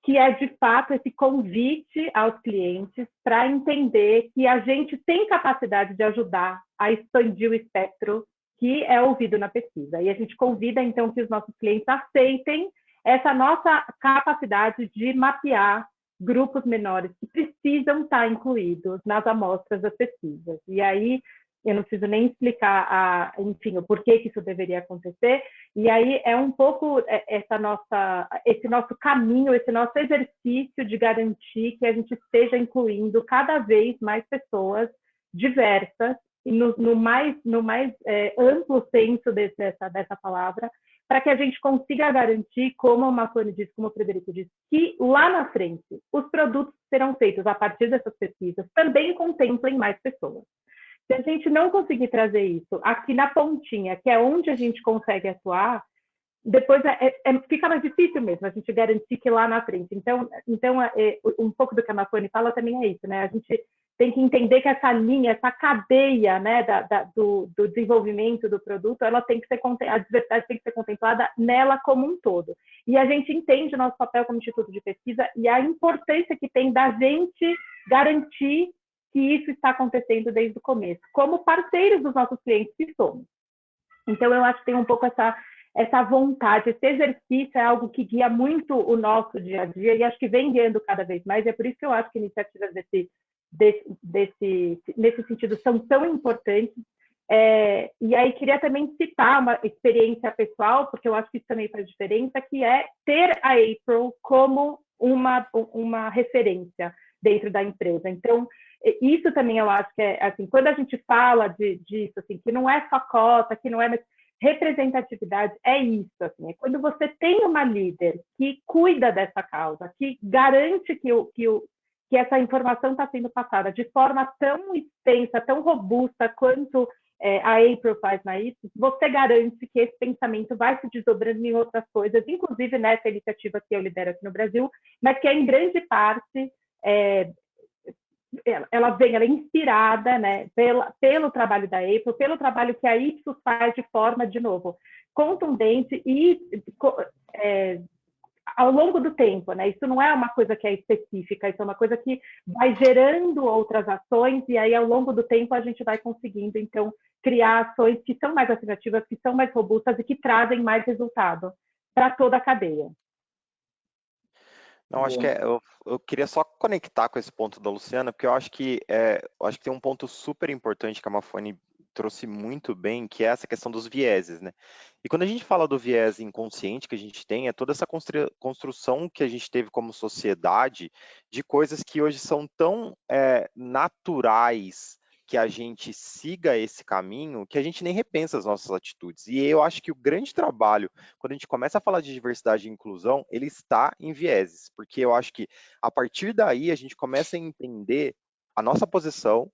que é, de fato, esse convite aos clientes para entender que a gente tem capacidade de ajudar a expandir o espectro que é ouvido na pesquisa. E a gente convida, então, que os nossos clientes aceitem essa nossa capacidade de mapear grupos menores que precisam estar incluídos nas amostras das pesquisas. E aí, eu não preciso nem explicar, enfim, o porquê que isso deveria acontecer. E aí é um pouco esse nosso caminho, esse nosso exercício de garantir que a gente esteja incluindo cada vez mais pessoas diversas, e no mais amplo senso dessa palavra, para que a gente consiga garantir, como a Maflane disse, como o Frederico disse, que lá na frente os produtos que serão feitos a partir dessas pesquisas também contemplem mais pessoas. Se a gente não conseguir trazer isso aqui na pontinha, que é onde a gente consegue atuar, depois fica mais difícil mesmo a gente garantir que lá na frente. Então um pouco do que a Maflane fala também é isso, né? A gente tem que entender que essa linha, essa cadeia, né, do desenvolvimento do produto, ela tem que ser, a diversidade tem que ser contemplada nela como um todo. E a gente entende o nosso papel como instituto de pesquisa e a importância que tem da gente garantir que isso está acontecendo desde o começo, como parceiros dos nossos clientes que somos. Então, eu acho que tem um pouco essa vontade, esse exercício é algo que guia muito o nosso dia a dia e acho que vem guiando cada vez mais, e é por isso que eu acho que iniciativas nesse sentido são tão importantes. E aí queria também citar uma experiência pessoal, porque eu acho que isso também faz diferença, que é ter a April como uma referência dentro da empresa. Então, isso também eu acho que é, assim, quando a gente fala disso, assim, que não é só cota, que não é... Representatividade é isso, assim, é quando você tem uma líder que cuida dessa causa, que garante que essa informação está sendo passada de forma tão extensa, tão robusta quanto a April faz na Ipsos, você garante que esse pensamento vai se desdobrando em outras coisas, inclusive nessa iniciativa que eu lidero aqui no Brasil, mas que é em grande parte... ela é inspirada, né, pelo trabalho da April, pelo trabalho que a Ipsos faz de forma, de novo, contundente e ao longo do tempo, né? Isso não é uma coisa que é específica, isso é uma coisa que vai gerando outras ações e aí ao longo do tempo a gente vai conseguindo, então, criar ações que são mais afirmativas, que são mais robustas e que trazem mais resultado para toda a cadeia. Não, acho que eu queria só conectar com esse ponto da Luciana, porque eu acho que tem um ponto super importante que a Maflane trouxe muito bem, que é essa questão dos vieses, né? E quando a gente fala do viés inconsciente que a gente tem, é toda essa construção que a gente teve como sociedade de coisas que hoje são tão naturais que a gente siga esse caminho, que a gente nem repensa as nossas atitudes. E eu acho que o grande trabalho, quando a gente começa a falar de diversidade e inclusão, ele está em vieses, porque eu acho que a partir daí a gente começa a entender a nossa posição,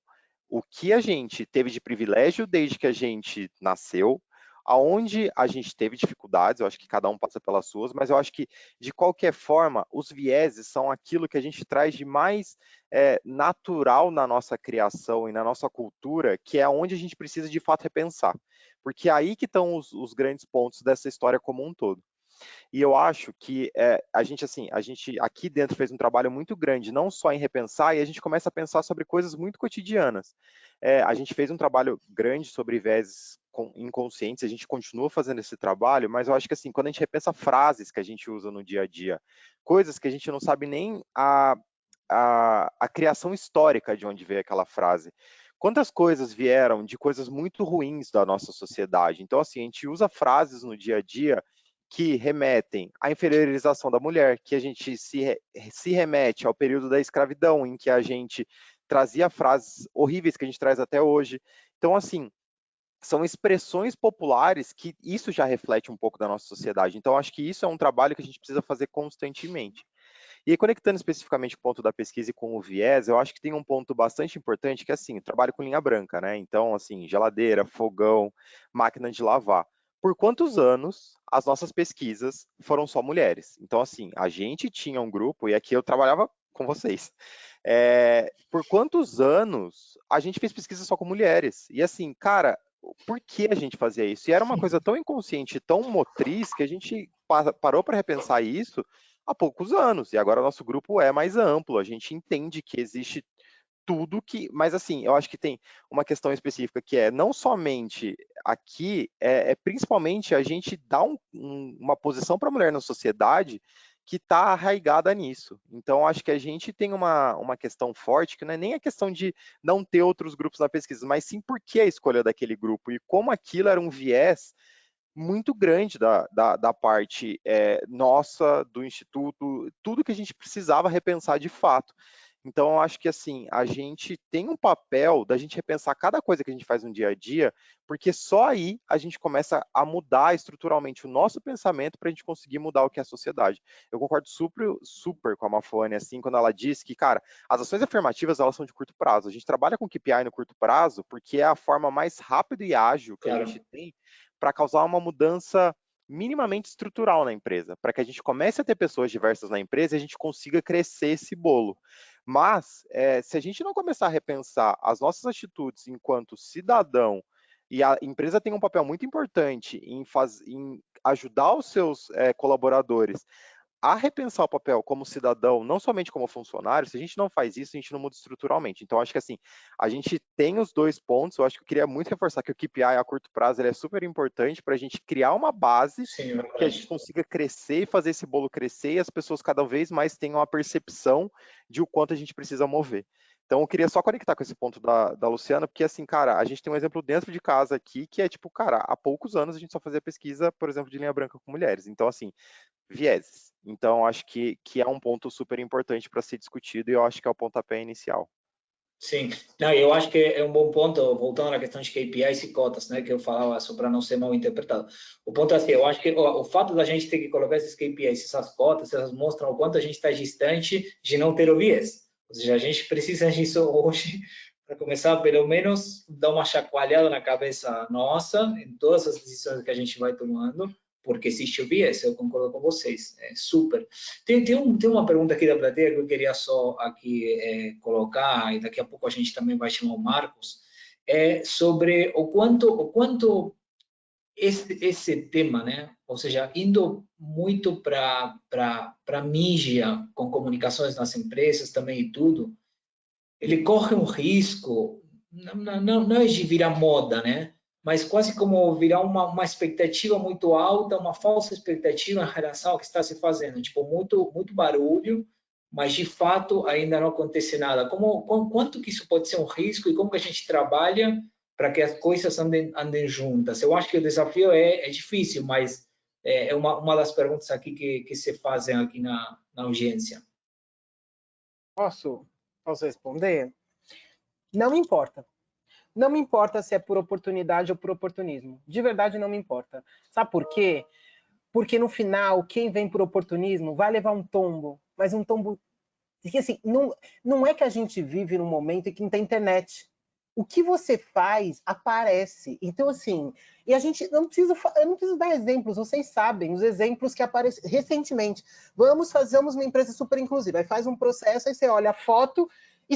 o que a gente teve de privilégio desde que a gente nasceu, aonde a gente teve dificuldades, eu acho que cada um passa pelas suas, mas eu acho que, de qualquer forma, os vieses são aquilo que a gente traz de mais natural na nossa criação e na nossa cultura, que é onde a gente precisa, de fato, repensar. Porque é aí que estão os grandes pontos dessa história como um todo. E eu acho que a gente aqui dentro fez um trabalho muito grande, não só em repensar, e a gente começa a pensar sobre coisas muito cotidianas. A gente fez um trabalho grande sobre vieses inconscientes, a gente continua fazendo esse trabalho, mas eu acho que assim, quando a gente repensa frases que a gente usa no dia a dia, coisas que a gente não sabe nem a criação histórica de onde veio aquela frase. Quantas coisas vieram de coisas muito ruins da nossa sociedade? Então, assim, a gente usa frases no dia a dia que remetem à inferiorização da mulher, que a gente se remete ao período da escravidão, em que a gente trazia frases horríveis que a gente traz até hoje. Então, assim, são expressões populares que isso já reflete um pouco da nossa sociedade. Então, acho que isso é um trabalho que a gente precisa fazer constantemente. E aí, conectando especificamente o ponto da pesquisa e com o viés, eu acho que tem um ponto bastante importante, que é assim, trabalho com linha branca, né? Então, assim, geladeira, fogão, máquina de lavar. Por quantos anos as nossas pesquisas foram só mulheres? Então, assim, a gente tinha um grupo, e aqui eu trabalhava com vocês. Por quantos anos a gente fez pesquisa só com mulheres? E assim, cara, por que a gente fazia isso? E era uma coisa tão inconsciente, tão motriz, que a gente parou para repensar isso há poucos anos, e agora nosso grupo é mais amplo, a gente entende que existe tudo que, mas assim, eu acho que tem uma questão específica que é não somente aqui, principalmente a gente dá uma posição para a mulher na sociedade que está arraigada nisso. Então, acho que a gente tem uma questão forte, que não é nem a questão de não ter outros grupos na pesquisa, mas sim por que a escolha daquele grupo e como aquilo era um viés muito grande da parte nossa, do Instituto, tudo que a gente precisava repensar de fato. Então, eu acho que assim, a gente tem um papel da gente repensar cada coisa que a gente faz no dia a dia, porque só aí a gente começa a mudar estruturalmente o nosso pensamento para a gente conseguir mudar o que é a sociedade. Eu concordo super com a Mafone, assim, quando ela diz que, cara, as ações afirmativas, elas são de curto prazo. A gente trabalha com KPI no curto prazo porque é a forma mais rápida e ágil que a gente tem para causar uma mudança minimamente estrutural na empresa, para que a gente comece a ter pessoas diversas na empresa e a gente consiga crescer esse bolo. Mas, se a gente não começar a repensar as nossas atitudes enquanto cidadão, e a empresa tem um papel muito importante em ajudar os seus colaboradores a repensar o papel como cidadão, não somente como funcionário, se a gente não faz isso, a gente não muda estruturalmente. Então, acho que assim, a gente tem os dois pontos, eu acho que eu queria muito reforçar que o KPI a curto prazo ele é super importante para a gente criar uma base que a gente consiga crescer e fazer esse bolo crescer e as pessoas cada vez mais tenham a percepção de o quanto a gente precisa mover. Então, eu queria só conectar com esse ponto da Luciana, porque assim, cara, a gente tem um exemplo dentro de casa aqui, que é tipo, cara, há poucos anos a gente só fazia pesquisa, por exemplo, de linha branca com mulheres. Então, assim, vieses. Então, acho que é um ponto super importante para ser discutido e eu acho que é o pontapé inicial. Sim, não, eu acho que é um bom ponto, voltando à questão de KPIs e cotas, né, que eu falava, só para não ser mal interpretado. O ponto é assim, eu acho que o fato da gente ter que colocar esses KPIs, essas cotas, elas mostram o quanto a gente está distante de não ter o viés. Ou seja, a gente precisa disso hoje para começar, pelo menos, dar uma chacoalhada na cabeça nossa, em todas as decisões que a gente vai tomando, porque existe o viés, eu concordo com vocês, é super. Tem uma pergunta aqui da plateia que eu queria só aqui colocar, e daqui a pouco a gente também vai chamar o Marcos, sobre o quanto esse tema, né? Ou seja, indo muito para mídia, com comunicações nas empresas também e tudo, ele corre um risco, não é de virar moda, né? Mas quase como virar uma expectativa muito alta, uma falsa expectativa em relação ao que está se fazendo. Tipo, muito barulho, mas de fato ainda não acontece nada. Quanto que isso pode ser um risco e como que a gente trabalha para que as coisas andem juntas? Eu acho que o desafio é difícil, mas é uma das perguntas aqui que se fazem aqui na audiência. Posso responder? Não importa. Não me importa se é por oportunidade ou por oportunismo. De verdade, não me importa. Sabe por quê? Porque no final, quem vem por oportunismo vai levar um tombo, mas um tombo... Porque assim, não é que a gente vive num momento em que não tem internet. O que você faz aparece. Então, assim, e a gente não precisa, eu não preciso dar exemplos, vocês sabem, os exemplos que apareceram recentemente. Vamos uma empresa super inclusiva, aí faz um processo, aí você olha a foto e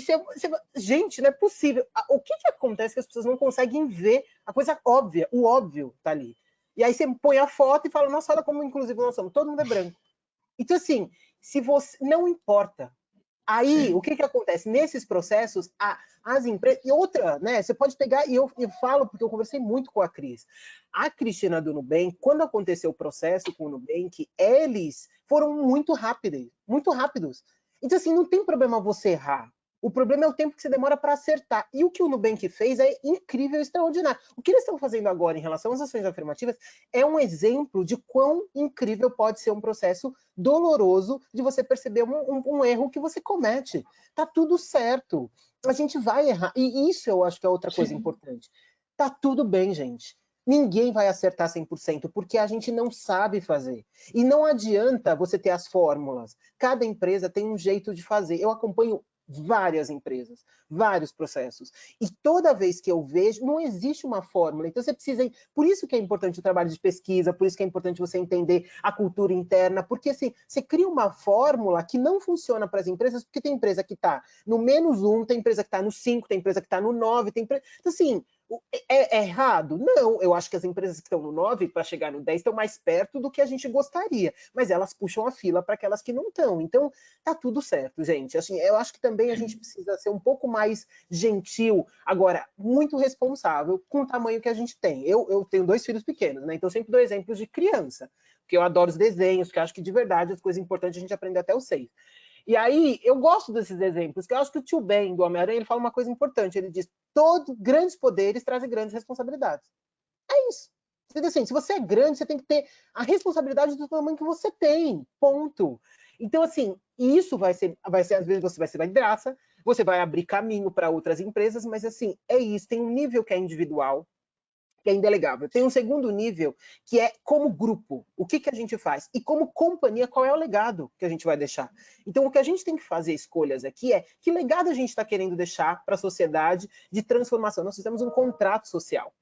gente, não é possível. O que acontece que as pessoas não conseguem ver a coisa óbvia, o óbvio tá ali. E aí você põe a foto e fala, nossa, olha como inclusivo nós somos, todo mundo é branco. Então, assim, se você não importa. Aí, o que acontece? Nesses processos, as empresas... E outra, né? Você pode pegar... E eu falo, porque eu conversei muito com a Cris. A Cristina do Nubank, quando aconteceu o processo com o Nubank, eles foram muito rápidos. Muito rápidos. Então, assim, não tem problema você errar. O problema é o tempo que você demora para acertar. E o que o Nubank fez é incrível, extraordinário. O que eles estão fazendo agora em relação às ações afirmativas é um exemplo de quão incrível pode ser um processo doloroso de você perceber um erro que você comete. Tá tudo certo. A gente vai errar. E isso eu acho que é outra coisa importante. Tá tudo bem, gente. Ninguém vai acertar 100%, porque a gente não sabe fazer. E não adianta você ter as fórmulas. Cada empresa tem um jeito de fazer. Eu acompanho várias empresas, vários processos. E toda vez que eu vejo, não existe uma fórmula. Então você precisa... Por isso que é importante o trabalho de pesquisa, por isso que é importante você entender a cultura interna, porque assim, você cria uma fórmula que não funciona para as empresas, porque tem empresa que está no -1, tem empresa que está no 5, tem empresa que está no 9, tem empresa... Então assim, é errado? Não, eu acho que as empresas que estão no 9 para chegar no 10 estão mais perto do que a gente gostaria, mas elas puxam a fila para aquelas que não estão. Então, tá tudo certo, gente. Assim, eu acho que também a gente precisa ser um pouco mais gentil, agora, muito responsável com o tamanho que a gente tem. Eu tenho 2 filhos pequenos, né? Então, sempre dou exemplos de criança, porque eu adoro os desenhos, que eu acho que de verdade as coisas importantes a gente aprende até os 6. E aí, eu gosto desses exemplos, que eu acho que o tio Ben, do Homem-Aranha, ele fala uma coisa importante. Ele diz, grandes poderes trazem grandes responsabilidades. É isso. Assim, se você é grande, você tem que ter a responsabilidade do tamanho que você tem. Ponto. Então, assim, isso vai ser às vezes você vai ser de graça, você vai abrir caminho para outras empresas, mas assim, é isso. Tem um nível que é individual, que é indelegável. Tem um segundo nível, que é como grupo, o que a gente faz? E como companhia, qual é o legado que a gente vai deixar? Então, o que a gente tem que fazer escolhas aqui é que legado a gente está querendo deixar para a sociedade de transformação. Nós fizemos um contrato social.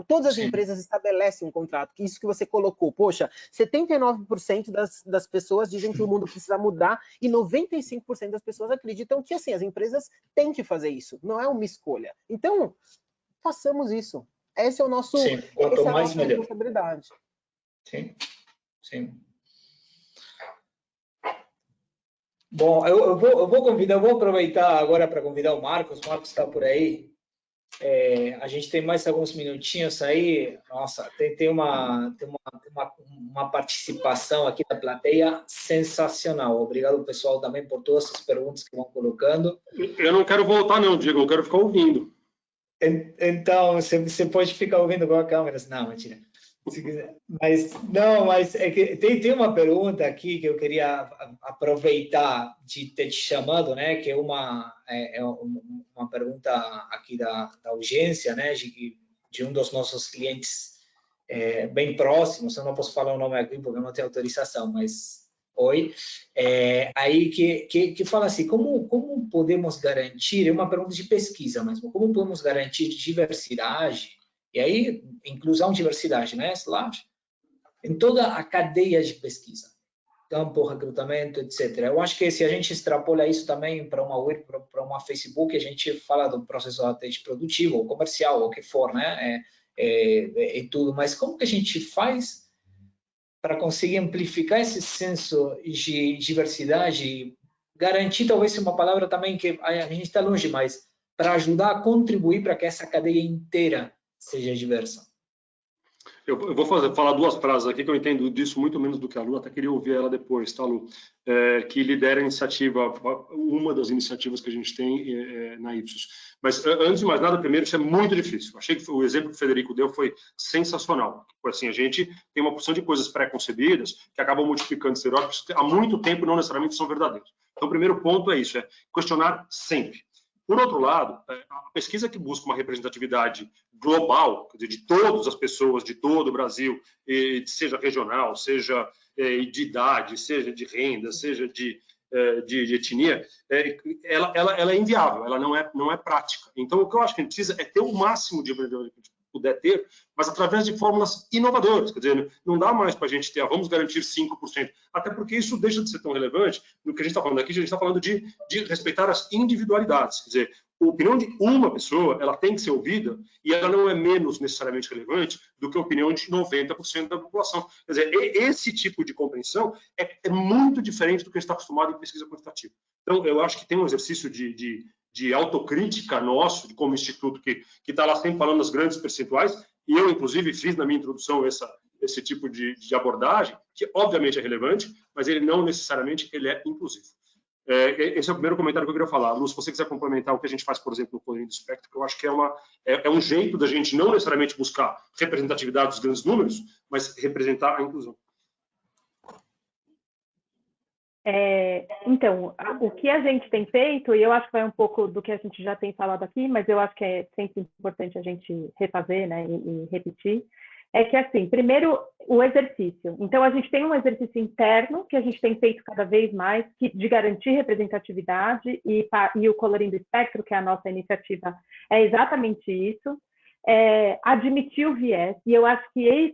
Todas as empresas estabelecem um contrato, que isso que você colocou, poxa, 79% das pessoas dizem que o mundo precisa mudar e 95% das pessoas acreditam que assim, as empresas têm que fazer isso, não é uma escolha. Então, façamos isso. Esse é o nosso, sim, quanto essa é a mais nossa melhor. responsabilidade. Sim, sim. Bom, eu vou aproveitar agora para convidar o Marcos. O Marcos está por aí. A gente tem mais alguns minutinhos aí. Nossa, tem uma participação aqui da plateia sensacional. Obrigado, pessoal, também por todas as perguntas que vão colocando. Eu não quero voltar, não, Diego. Eu quero ficar ouvindo. Então, você pode ficar ouvindo com a câmera. Não, mentira. Se quiser. Mas é que tem uma pergunta aqui que eu queria aproveitar de ter te chamado, né? Que é uma pergunta aqui da audiência, né? De um dos nossos clientes bem próximos. Eu não posso falar o nome aqui porque eu não tenho autorização, mas aí que fala assim, como podemos garantir, é uma pergunta de pesquisa mesmo, como podemos garantir diversidade, e aí inclusão, diversidade, né, em toda a cadeia de pesquisa, campo, recrutamento, etc. Eu acho que se a gente extrapola isso também para uma web, para uma Facebook, a gente fala do processo de produtivo, ou comercial, ou o que for, né, e tudo, mas como que a gente faz para conseguir amplificar esse senso de diversidade, garantir talvez uma palavra também que a gente está longe, mas para ajudar a contribuir para que essa cadeia inteira seja diversa? Eu vou falar 2 frases aqui que eu entendo disso muito menos do que a Lu, até queria ouvir ela depois, tá, Lu? Que lidera a iniciativa, uma das iniciativas que a gente tem na Ipsos. Mas, antes de mais nada, primeiro, isso é muito difícil. Achei que o exemplo que o Federico deu foi sensacional. Assim, a gente tem uma porção de coisas pré-concebidas que acabam multiplicando estereótipos que há muito tempo não necessariamente são verdadeiros. Então, o primeiro ponto é isso, questionar sempre. Por outro lado, a pesquisa que busca uma representatividade global, quer dizer, de todas as pessoas de todo o Brasil, seja regional, seja de idade, seja de renda, seja de etnia, ela é inviável, ela não é prática. Então, o que eu acho que a gente precisa é ter o máximo de puder ter, mas através de fórmulas inovadoras. Quer dizer, não dá mais para a gente ter, vamos garantir 5%, até porque isso deixa de ser tão relevante no que a gente está falando aqui. A gente está falando de respeitar as individualidades. Quer dizer, a opinião de uma pessoa, ela tem que ser ouvida e ela não é menos necessariamente relevante do que a opinião de 90% da população. Quer dizer, esse tipo de compreensão é muito diferente do que a gente está acostumado em pesquisa quantitativa. Então, eu acho que tem um exercício de autocrítica nosso, como instituto, que está lá sempre falando das grandes percentuais, e eu, inclusive, fiz na minha introdução esse tipo de abordagem, que obviamente é relevante, mas ele não necessariamente ele é inclusivo. Esse é o primeiro comentário que eu queria falar. Lu, se você quiser complementar o que a gente faz, por exemplo, no Colorinho do Espectro, que eu acho que é um jeito da gente não necessariamente buscar representatividade dos grandes números, mas representar a inclusão. Então, o que a gente tem feito, e eu acho que vai um pouco do que a gente já tem falado aqui, mas eu acho que é sempre importante a gente refazer, né, e repetir, é que, assim, primeiro, o exercício. Então, a gente tem um exercício interno que a gente tem feito cada vez mais de garantir representatividade e o Colorindo Espectro, que é a nossa iniciativa, é exatamente isso. Admitir o viés, e eu acho que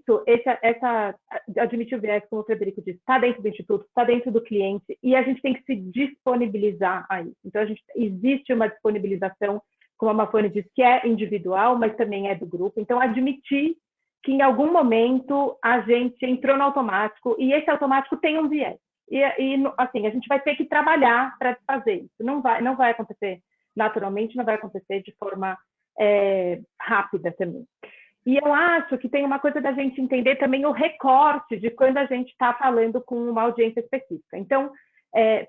admitir o viés, como o Frederico disse, está dentro do instituto, está dentro do cliente, e a gente tem que se disponibilizar a isso. Então, existe uma disponibilização, como a Mafone disse, que é individual, mas também é do grupo. Então, admitir que em algum momento a gente entrou no automático, e esse automático tem um viés. E assim, a gente vai ter que trabalhar para fazer isso. Não vai acontecer naturalmente, não vai acontecer de forma rápida também. E eu acho que tem uma coisa da gente entender também o recorte de quando a gente está falando com uma audiência específica. Então,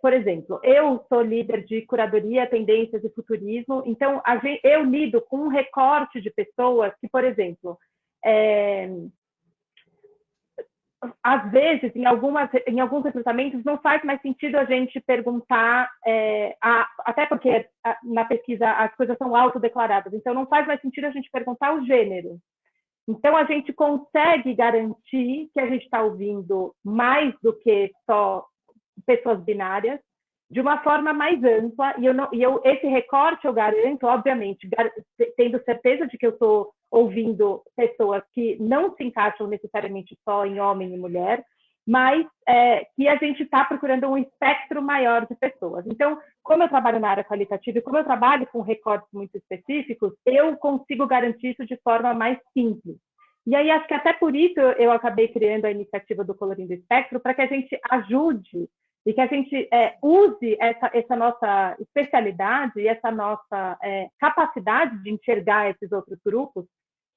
por exemplo, eu sou líder de curadoria, tendências e futurismo, então eu lido com um recorte de pessoas que, por exemplo, às vezes, em alguns recrutamentos, não faz mais sentido a gente perguntar, até porque na pesquisa as coisas são autodeclaradas, então não faz mais sentido a gente perguntar o gênero. Então, a gente consegue garantir que a gente está ouvindo mais do que só pessoas binárias, de uma forma mais ampla, esse recorte eu garanto, obviamente, tendo certeza de que eu estou ouvindo pessoas que não se encaixam necessariamente só em homem e mulher, mas que a gente está procurando um espectro maior de pessoas. Então, como eu trabalho na área qualitativa e como eu trabalho com recortes muito específicos, eu consigo garantir isso de forma mais simples. E aí, acho que até por isso eu acabei criando a iniciativa do Colorindo Espectro, para que a gente ajude e que a gente use essa nossa especialidade e essa nossa capacidade de enxergar esses outros grupos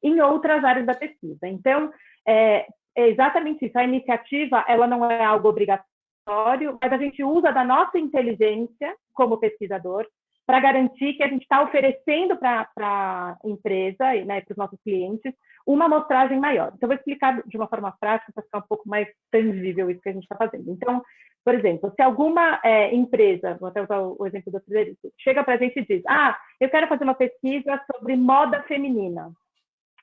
em outras áreas da pesquisa. Então, é exatamente isso. A iniciativa, ela não é algo obrigatório, mas a gente usa da nossa inteligência como pesquisador para garantir que a gente está oferecendo para a empresa, né, para os nossos clientes, uma amostragem maior. Então, vou explicar de uma forma prática para ficar um pouco mais tangível isso que a gente está fazendo. Então, por exemplo, se alguma empresa, vou até usar o exemplo do Frederico, chega para a gente e diz, eu quero fazer uma pesquisa sobre moda feminina.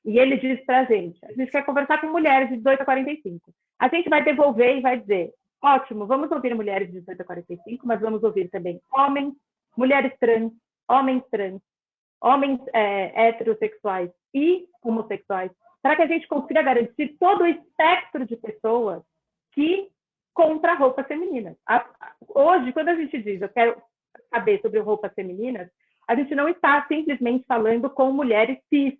E ele diz para a gente quer conversar com mulheres de 18 a 45. A gente vai devolver e vai dizer, ótimo, vamos ouvir mulheres de 18 a 45, mas vamos ouvir também homens, mulheres trans, homens heterossexuais e homossexuais, para que a gente consiga garantir todo o espectro de pessoas que contra roupas femininas. Hoje, quando a gente diz, eu quero saber sobre roupas femininas, a gente não está simplesmente falando com mulheres cis.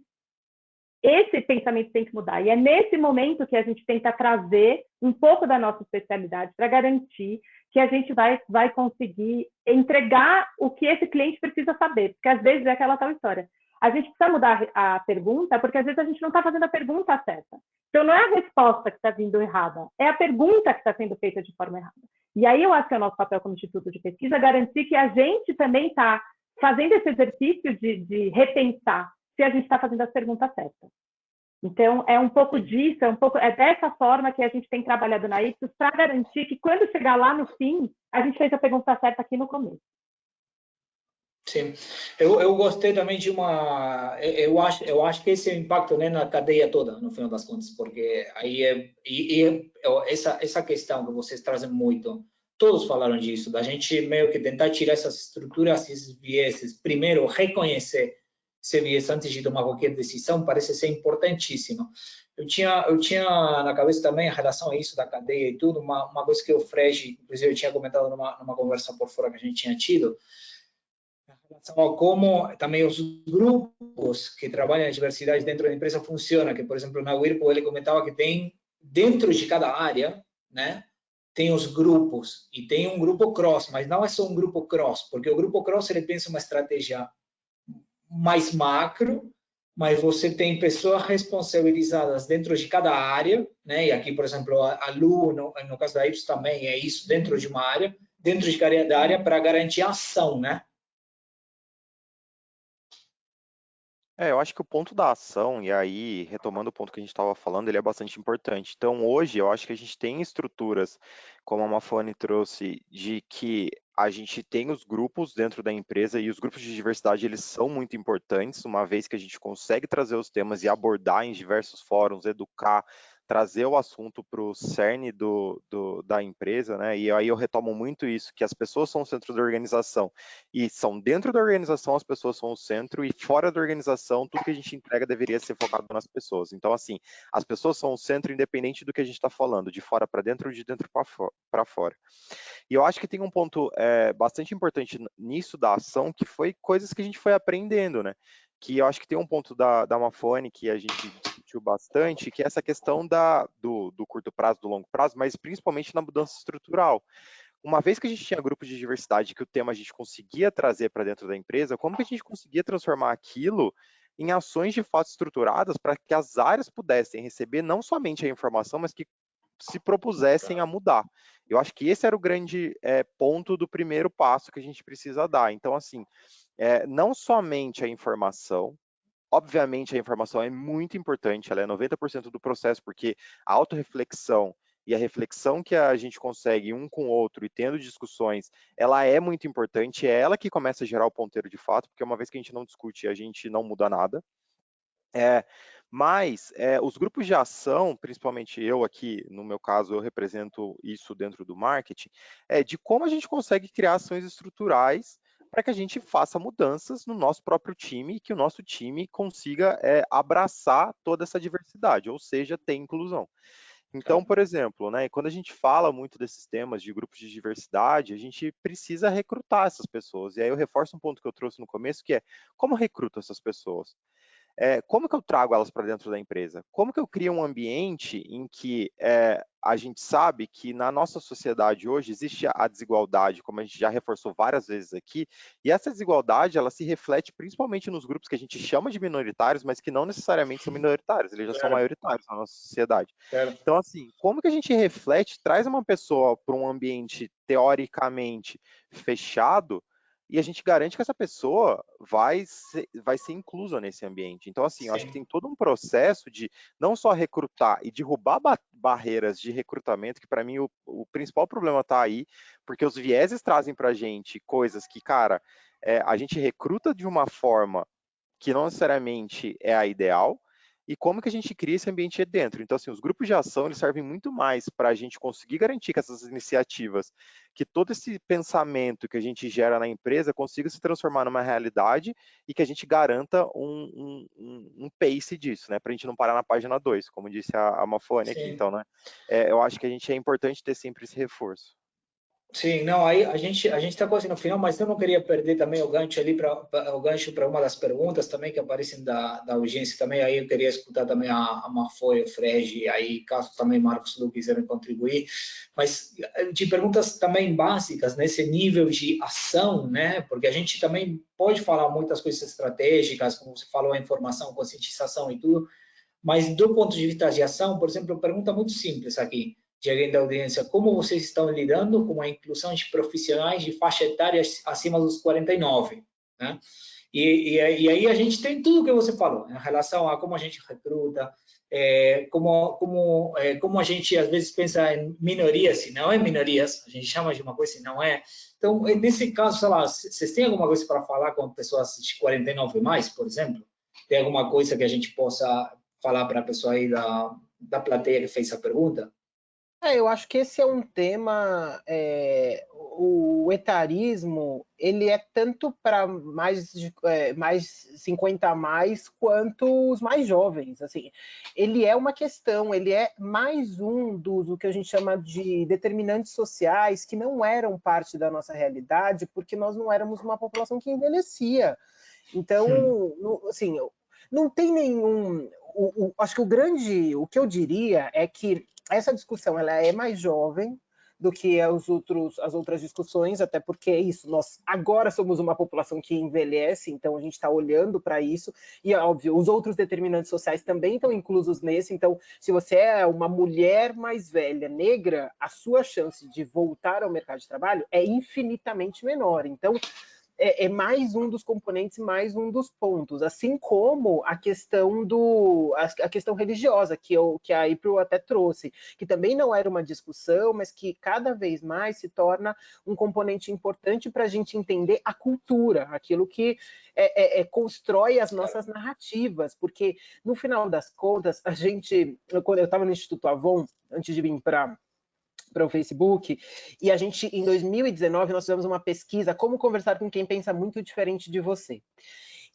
Esse pensamento tem que mudar. E é nesse momento que a gente tenta trazer um pouco da nossa especialidade para garantir que a gente vai conseguir entregar o que esse cliente precisa saber. Porque, às vezes, é aquela tal história. A gente precisa mudar a pergunta, porque, às vezes, a gente não está fazendo a pergunta certa. Então, não é a resposta que está vindo errada, é a pergunta que está sendo feita de forma errada. E aí, eu acho que é o nosso papel como Instituto de Pesquisa garantir que a gente também está fazendo esse exercício de repensar se a gente está fazendo as perguntas certas. Então, é um pouco disso, é dessa forma que a gente tem trabalhado na Ipsos para garantir que quando chegar lá no fim, a gente fez a pergunta certa aqui no começo. Sim, eu gostei também de uma, eu acho que esse é o impacto, né, na cadeia toda, no final das contas, porque aí essa questão que vocês trazem muito, todos falaram disso, da gente meio que tentar tirar essas estruturas, esses vieses, primeiro reconhecer esse viés antes de tomar qualquer decisão, parece ser importantíssimo. Eu tinha na cabeça também, em relação a isso da cadeia e tudo, uma coisa que o Frege, inclusive eu tinha comentado numa conversa por fora que a gente tinha tido, em relação a como também os grupos que trabalham na diversidade dentro da empresa funcionam, que, por exemplo, na Whirlpool ele comentava que tem, dentro de cada área, né, tem os grupos, e tem um grupo cross, mas não é só um grupo cross, porque o grupo cross ele pensa uma estratégia mais macro, mas você tem pessoas responsabilizadas dentro de cada área, né, e aqui, por exemplo, a Lu, no caso da Ipsos também é isso, dentro de uma área, dentro de cada área para garantir a ação, né? Eu acho que o ponto da ação, e aí, retomando o ponto que a gente estava falando, ele é bastante importante. Então, hoje, eu acho que a gente tem estruturas, como a Mafone trouxe, de que a gente tem os grupos dentro da empresa, e os grupos de diversidade, eles são muito importantes, uma vez que a gente consegue trazer os temas e abordar em diversos fóruns, educar, trazer o assunto para o cerne da empresa, né? E aí eu retomo muito isso, que as pessoas são o centro da organização, e são dentro da organização as pessoas são o centro, e fora da organização tudo que a gente entrega deveria ser focado nas pessoas. Então, assim, as pessoas são o centro independente do que a gente está falando, de fora para dentro ou de dentro para fora. E eu acho que tem um ponto bastante importante nisso da ação, que foi coisas que a gente foi aprendendo, né? Que eu acho que tem um ponto da Mafone que a gente discutiu bastante, que é essa questão do curto prazo, do longo prazo, mas principalmente na mudança estrutural. Uma vez que a gente tinha grupos de diversidade, que o tema a gente conseguia trazer para dentro da empresa, como que a gente conseguia transformar aquilo em ações de fato estruturadas para que as áreas pudessem receber não somente a informação, mas que se propusessem a mudar. Eu acho que esse era o grande ponto do primeiro passo que a gente precisa dar. Então, assim, não somente a informação, obviamente a informação é muito importante, ela é 90% do processo, porque a autorreflexão e a reflexão que a gente consegue um com o outro e tendo discussões, ela é muito importante, é ela que começa a gerar o ponteiro de fato, porque uma vez que a gente não discute, a gente não muda nada. Mas os grupos de ação, principalmente eu aqui, no meu caso, eu represento isso dentro do marketing, de como a gente consegue criar ações estruturais para que a gente faça mudanças no nosso próprio time e que o nosso time consiga abraçar toda essa diversidade, ou seja, ter inclusão. Então, por exemplo, né, quando a gente fala muito desses temas de grupos de diversidade, a gente precisa recrutar essas pessoas. E aí eu reforço um ponto que eu trouxe no começo, que é como recruto essas pessoas? Como que eu trago elas para dentro da empresa? Como que eu crio um ambiente em que a gente sabe que na nossa sociedade hoje existe a desigualdade, como a gente já reforçou várias vezes aqui, e essa desigualdade ela se reflete principalmente nos grupos que a gente chama de minoritários, mas que não necessariamente são minoritários, eles já são maioritários na nossa sociedade. Então, assim, como que a gente reflete, traz uma pessoa para um ambiente teoricamente fechado, e a gente garante que essa pessoa vai ser inclusa nesse ambiente. Então, assim, eu acho que tem todo um processo de não só recrutar e derrubar barreiras de recrutamento, que para mim o principal problema está aí, porque os vieses trazem para a gente coisas que, cara, a gente recruta de uma forma que não necessariamente é a ideal, e como que a gente cria esse ambiente dentro. Então, assim, os grupos de ação, eles servem muito mais para a gente conseguir garantir que essas iniciativas, que todo esse pensamento que a gente gera na empresa consiga se transformar numa realidade e que a gente garanta um pace disso, né, para a gente não parar na página 2, como disse a Mafone aqui. Então, né, eu acho que é importante ter sempre esse reforço. Sim, não, aí a gente está quase no final, mas eu não queria perder também o gancho ali para uma das perguntas também que aparecem da audiência também. Aí eu queria escutar também a Mafoi, o Frege, aí caso também Marcos e Lu quiserem contribuir, mas de perguntas também básicas nesse nível de ação, né? Porque a gente também pode falar muitas coisas estratégicas, como você falou, a informação, conscientização e tudo, mas do ponto de vista de ação, por exemplo, pergunta muito simples aqui de alguém da audiência: como vocês estão lidando com a inclusão de profissionais de faixa etária acima dos 49? Né? E aí a gente tem tudo que você falou, em relação a como a gente recruta, como a gente às vezes pensa em minorias, e não é minorias, a gente chama de uma coisa e não é. Então, nesse caso, sei lá, vocês têm alguma coisa para falar com pessoas de 49 mais, por exemplo? Tem alguma coisa que a gente possa falar para a pessoa aí da plateia que fez a pergunta? Eu acho que esse é um tema, o etarismo, ele é tanto para mais 50 a mais, quanto os mais jovens, assim. Ele é uma questão, ele é mais um do que a gente chama de determinantes sociais que não eram parte da nossa realidade, porque nós não éramos uma população que envelhecia. Então, assim, não tem nenhum... acho que o que eu diria é que essa discussão ela é mais jovem do que as outras discussões, até porque é isso, nós agora somos uma população que envelhece, então a gente está olhando para isso, e é óbvio, os outros determinantes sociais também estão inclusos nesse, então se você é uma mulher mais velha, negra, a sua chance de voltar ao mercado de trabalho é infinitamente menor, então é mais um dos componentes, mais um dos pontos, assim como a questão a questão religiosa, que a April até trouxe, que também não era uma discussão, mas que cada vez mais se torna um componente importante para a gente entender a cultura, aquilo que constrói as nossas narrativas, porque no final das contas, quando eu estava no Instituto Avon, antes de vir para o Facebook, e a gente, em 2019, nós fizemos uma pesquisa, como conversar com quem pensa muito diferente de você.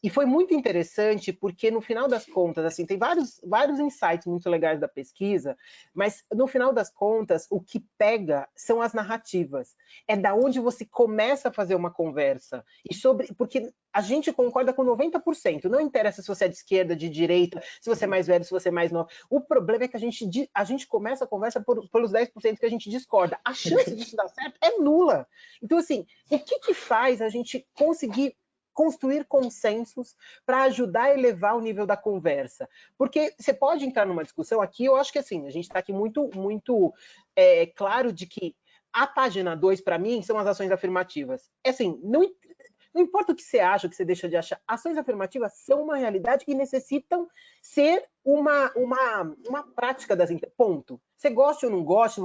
E foi muito interessante, porque no final das contas, assim, tem vários insights muito legais da pesquisa, mas no final das contas, o que pega são as narrativas. É da onde você começa a fazer uma conversa. Porque a gente concorda com 90%. Não interessa se você é de esquerda, de direita, se você é mais velho, se você é mais novo. O problema é que a gente começa a conversa pelos 10% que a gente discorda. A chance disso dar certo é nula. Então, assim, o que faz a gente conseguir construir consensos para ajudar a elevar o nível da conversa? Porque você pode entrar numa discussão aqui, eu acho que assim, a gente está aqui muito claro de que a página 2, para mim, são as ações afirmativas. Assim, não importa o que você acha, o que você deixa de achar, ações afirmativas são uma realidade e necessitam ser uma prática das empresas. Ponto. Você gosta ou não gosta,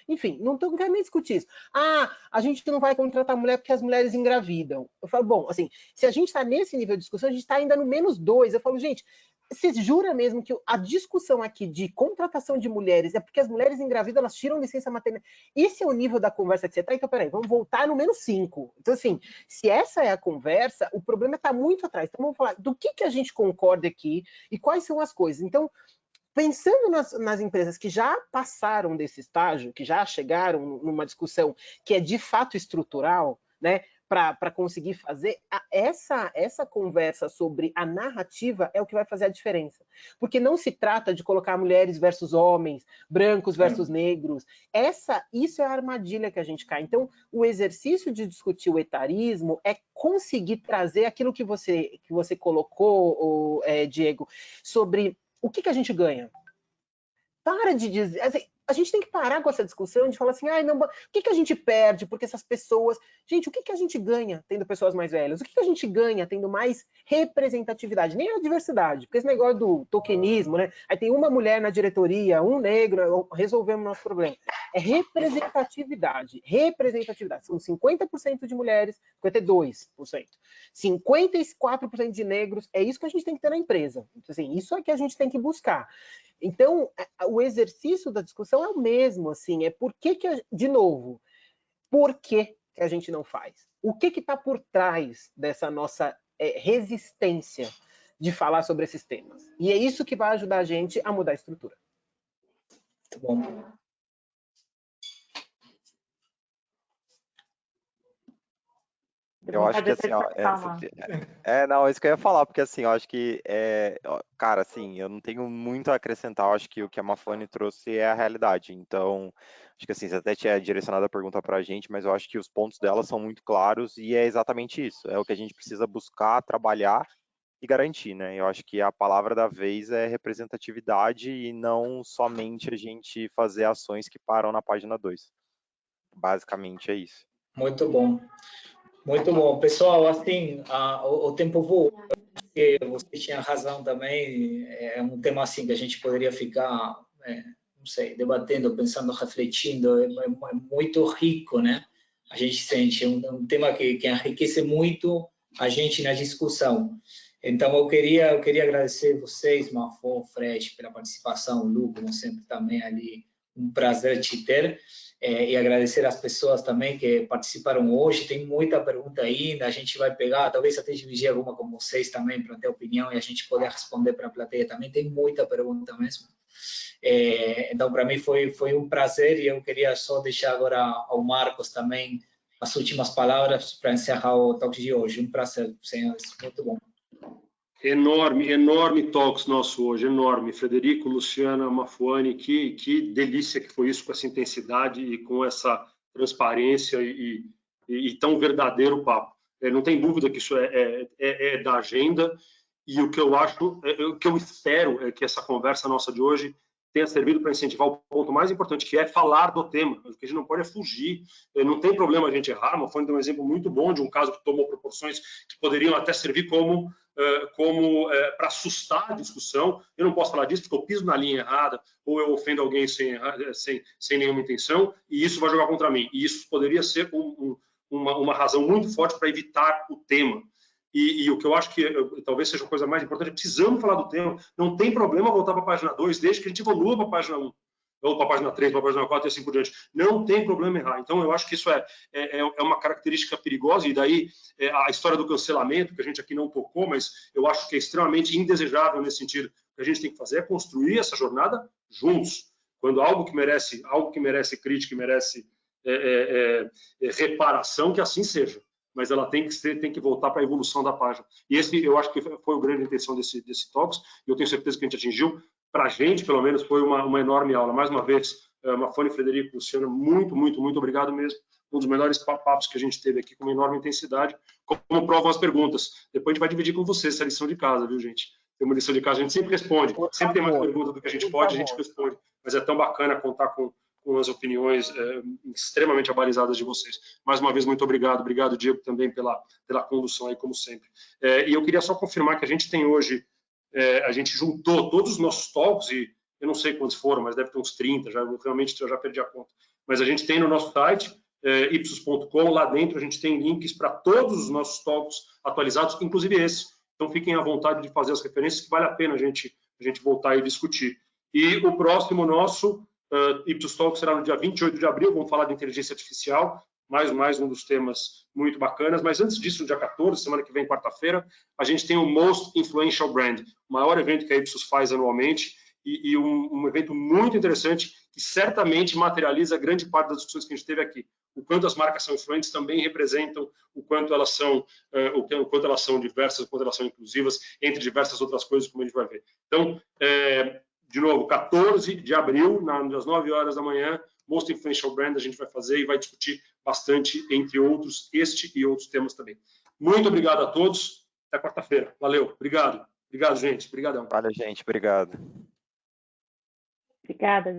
enfim, não quero nem discutir isso. A gente não vai contratar mulher porque as mulheres engravidam. Eu falo, bom, assim, se a gente está nesse nível de discussão, a gente está ainda no -2. Eu falo, gente, você jura mesmo que a discussão aqui de contratação de mulheres é porque as mulheres engravidam, elas tiram licença maternidade? Esse é o nível da conversa que você está? Então, peraí, vamos voltar no -5. Então, assim, se essa é a conversa, o problema está muito atrás. Então, vamos falar do que a gente concorda aqui e quais são as coisas. Então, pensando nas empresas que já passaram desse estágio, que já chegaram numa discussão que é de fato estrutural, né, para conseguir fazer, essa conversa sobre a narrativa é o que vai fazer a diferença. Porque não se trata de colocar mulheres versus homens, brancos versus negros. Isso é a armadilha que a gente cai. Então, o exercício de discutir o etarismo é conseguir trazer aquilo que você colocou, Diego, sobre o que a gente ganha. Para de dizer... Assim, a gente tem que parar com essa discussão de falar assim, não, o que a gente perde porque essas pessoas... Gente, o que a gente ganha tendo pessoas mais velhas? O que a gente ganha tendo mais representatividade? Nem a diversidade, porque esse negócio do tokenismo, né? Aí tem uma mulher na diretoria, um negro, resolvemos o nosso problema. É representatividade. Representatividade. São 50% de mulheres, 52%. 54% de negros. É isso que a gente tem que ter na empresa. Assim, isso é que a gente tem que buscar. Então, o exercício da discussão é o mesmo, assim, de novo, por que a gente não faz? O que está por trás dessa nossa resistência de falar sobre esses temas? E é isso que vai ajudar a gente a mudar a estrutura. Muito bom. Eu acho que assim, não, isso que eu ia falar, porque assim, eu acho que, cara, assim, eu não tenho muito a acrescentar, eu acho que o que a Mafone trouxe é a realidade, então, acho que assim, você até tinha direcionado a pergunta pra gente, mas eu acho que os pontos dela são muito claros e é exatamente isso, é o que a gente precisa buscar, trabalhar e garantir, né, eu acho que a palavra da vez é representatividade e não somente a gente fazer ações que param na página 2, basicamente é isso. Muito bom. Muito bom. Pessoal, assim, o tempo voou. Você tinha razão também. É um tema assim que a gente poderia ficar, não sei, debatendo, pensando, refletindo. É muito rico, né? A gente sente um tema que enriquece muito a gente na discussão. Então, eu queria agradecer vocês, Mafô, Fred, pela participação, Lu, como sempre, também ali. Um prazer te ter. E agradecer às pessoas também que participaram hoje. Tem muita pergunta ainda, a gente vai pegar, talvez até dividir alguma com vocês também, para ter opinião e a gente poder responder para a plateia também. Tem muita pergunta mesmo. Então, para mim foi um prazer e eu queria só deixar agora ao Marcos também as últimas palavras para encerrar o talk de hoje. Um prazer, senhores. Muito bom. Enorme talks nosso hoje, enorme. Frederico, Luciana, Mafuani, que delícia que foi isso, com essa intensidade e com essa transparência e tão verdadeiro papo. Não tem dúvida que isso é da agenda, e o que eu acho, o que eu espero é que essa conversa nossa de hoje tenha servido para incentivar o ponto mais importante, que é falar do tema. O que a gente não pode é fugir. Não tem problema a gente errar. Mafuani deu um exemplo muito bom de um caso que tomou proporções que poderiam até servir como para assustar a discussão. Eu não posso falar disso porque eu piso na linha errada ou eu ofendo alguém sem nenhuma intenção, e isso vai jogar contra mim. E isso poderia ser uma razão muito forte para evitar o tema. E o que eu acho que talvez seja a coisa mais importante, precisamos falar do tema. Não tem problema voltar para a página 2, desde que a gente evolua para a página 1. Ou para a página 3, para a página 4 e assim por diante. Não tem problema errar. Então, eu acho que isso é uma característica perigosa, e daí a história do cancelamento, que a gente aqui não tocou, mas eu acho que é extremamente indesejável nesse sentido. O que a gente tem que fazer é construir essa jornada juntos. Quando algo que merece crítica, que merece reparação, que assim seja. Mas ela tem que voltar para a evolução da página. E esse, eu acho que foi a grande intenção desse Talks, e eu tenho certeza que a gente atingiu. Para a gente, pelo menos, foi uma enorme aula. Mais uma vez, Mafuani, Frederico, Luciana, muito, muito, muito obrigado mesmo. Um dos melhores papos que a gente teve aqui, com uma enorme intensidade, como provam as perguntas. Depois a gente vai dividir com vocês essa lição de casa, viu, gente? Tem uma lição de casa, a gente sempre responde. Sempre tem mais perguntas do que a gente pode, a gente responde. Mas é tão bacana contar com as opiniões extremamente abalizadas de vocês. Mais uma vez, muito obrigado. Obrigado, Diego, também pela condução aí, como sempre. E eu queria só confirmar que a gente tem hoje, a gente juntou todos os nossos talks, e eu não sei quantos foram, mas deve ter uns 30, realmente eu já perdi a conta. Mas a gente tem no nosso site, ipsos.com, lá dentro a gente tem links para todos os nossos talks atualizados, inclusive esse. Então fiquem à vontade de fazer as referências, que vale a pena a gente voltar e discutir. E o próximo nosso Ipsos Talk será no dia 28 de abril, vamos falar de inteligência artificial, mais um dos temas muito bacanas. Mas antes disso, no dia 14, semana que vem, quarta-feira, a gente tem o Most Influential Brand, o maior evento que a Ipsos faz anualmente, e um evento muito interessante que certamente materializa grande parte das discussões que a gente teve aqui. O quanto as marcas são influentes também representam o quanto elas são diversas, o quanto elas são inclusivas, entre diversas outras coisas, como a gente vai ver. Então, de novo, 14 de abril, às 9 horas da manhã, Most Influential Brand, a gente vai fazer e vai discutir bastante, entre outros, este e outros temas também. Muito obrigado a todos. Até quarta-feira. Valeu. Obrigado. Obrigado, gente. Obrigadão. Valeu, gente. Obrigado. Obrigada.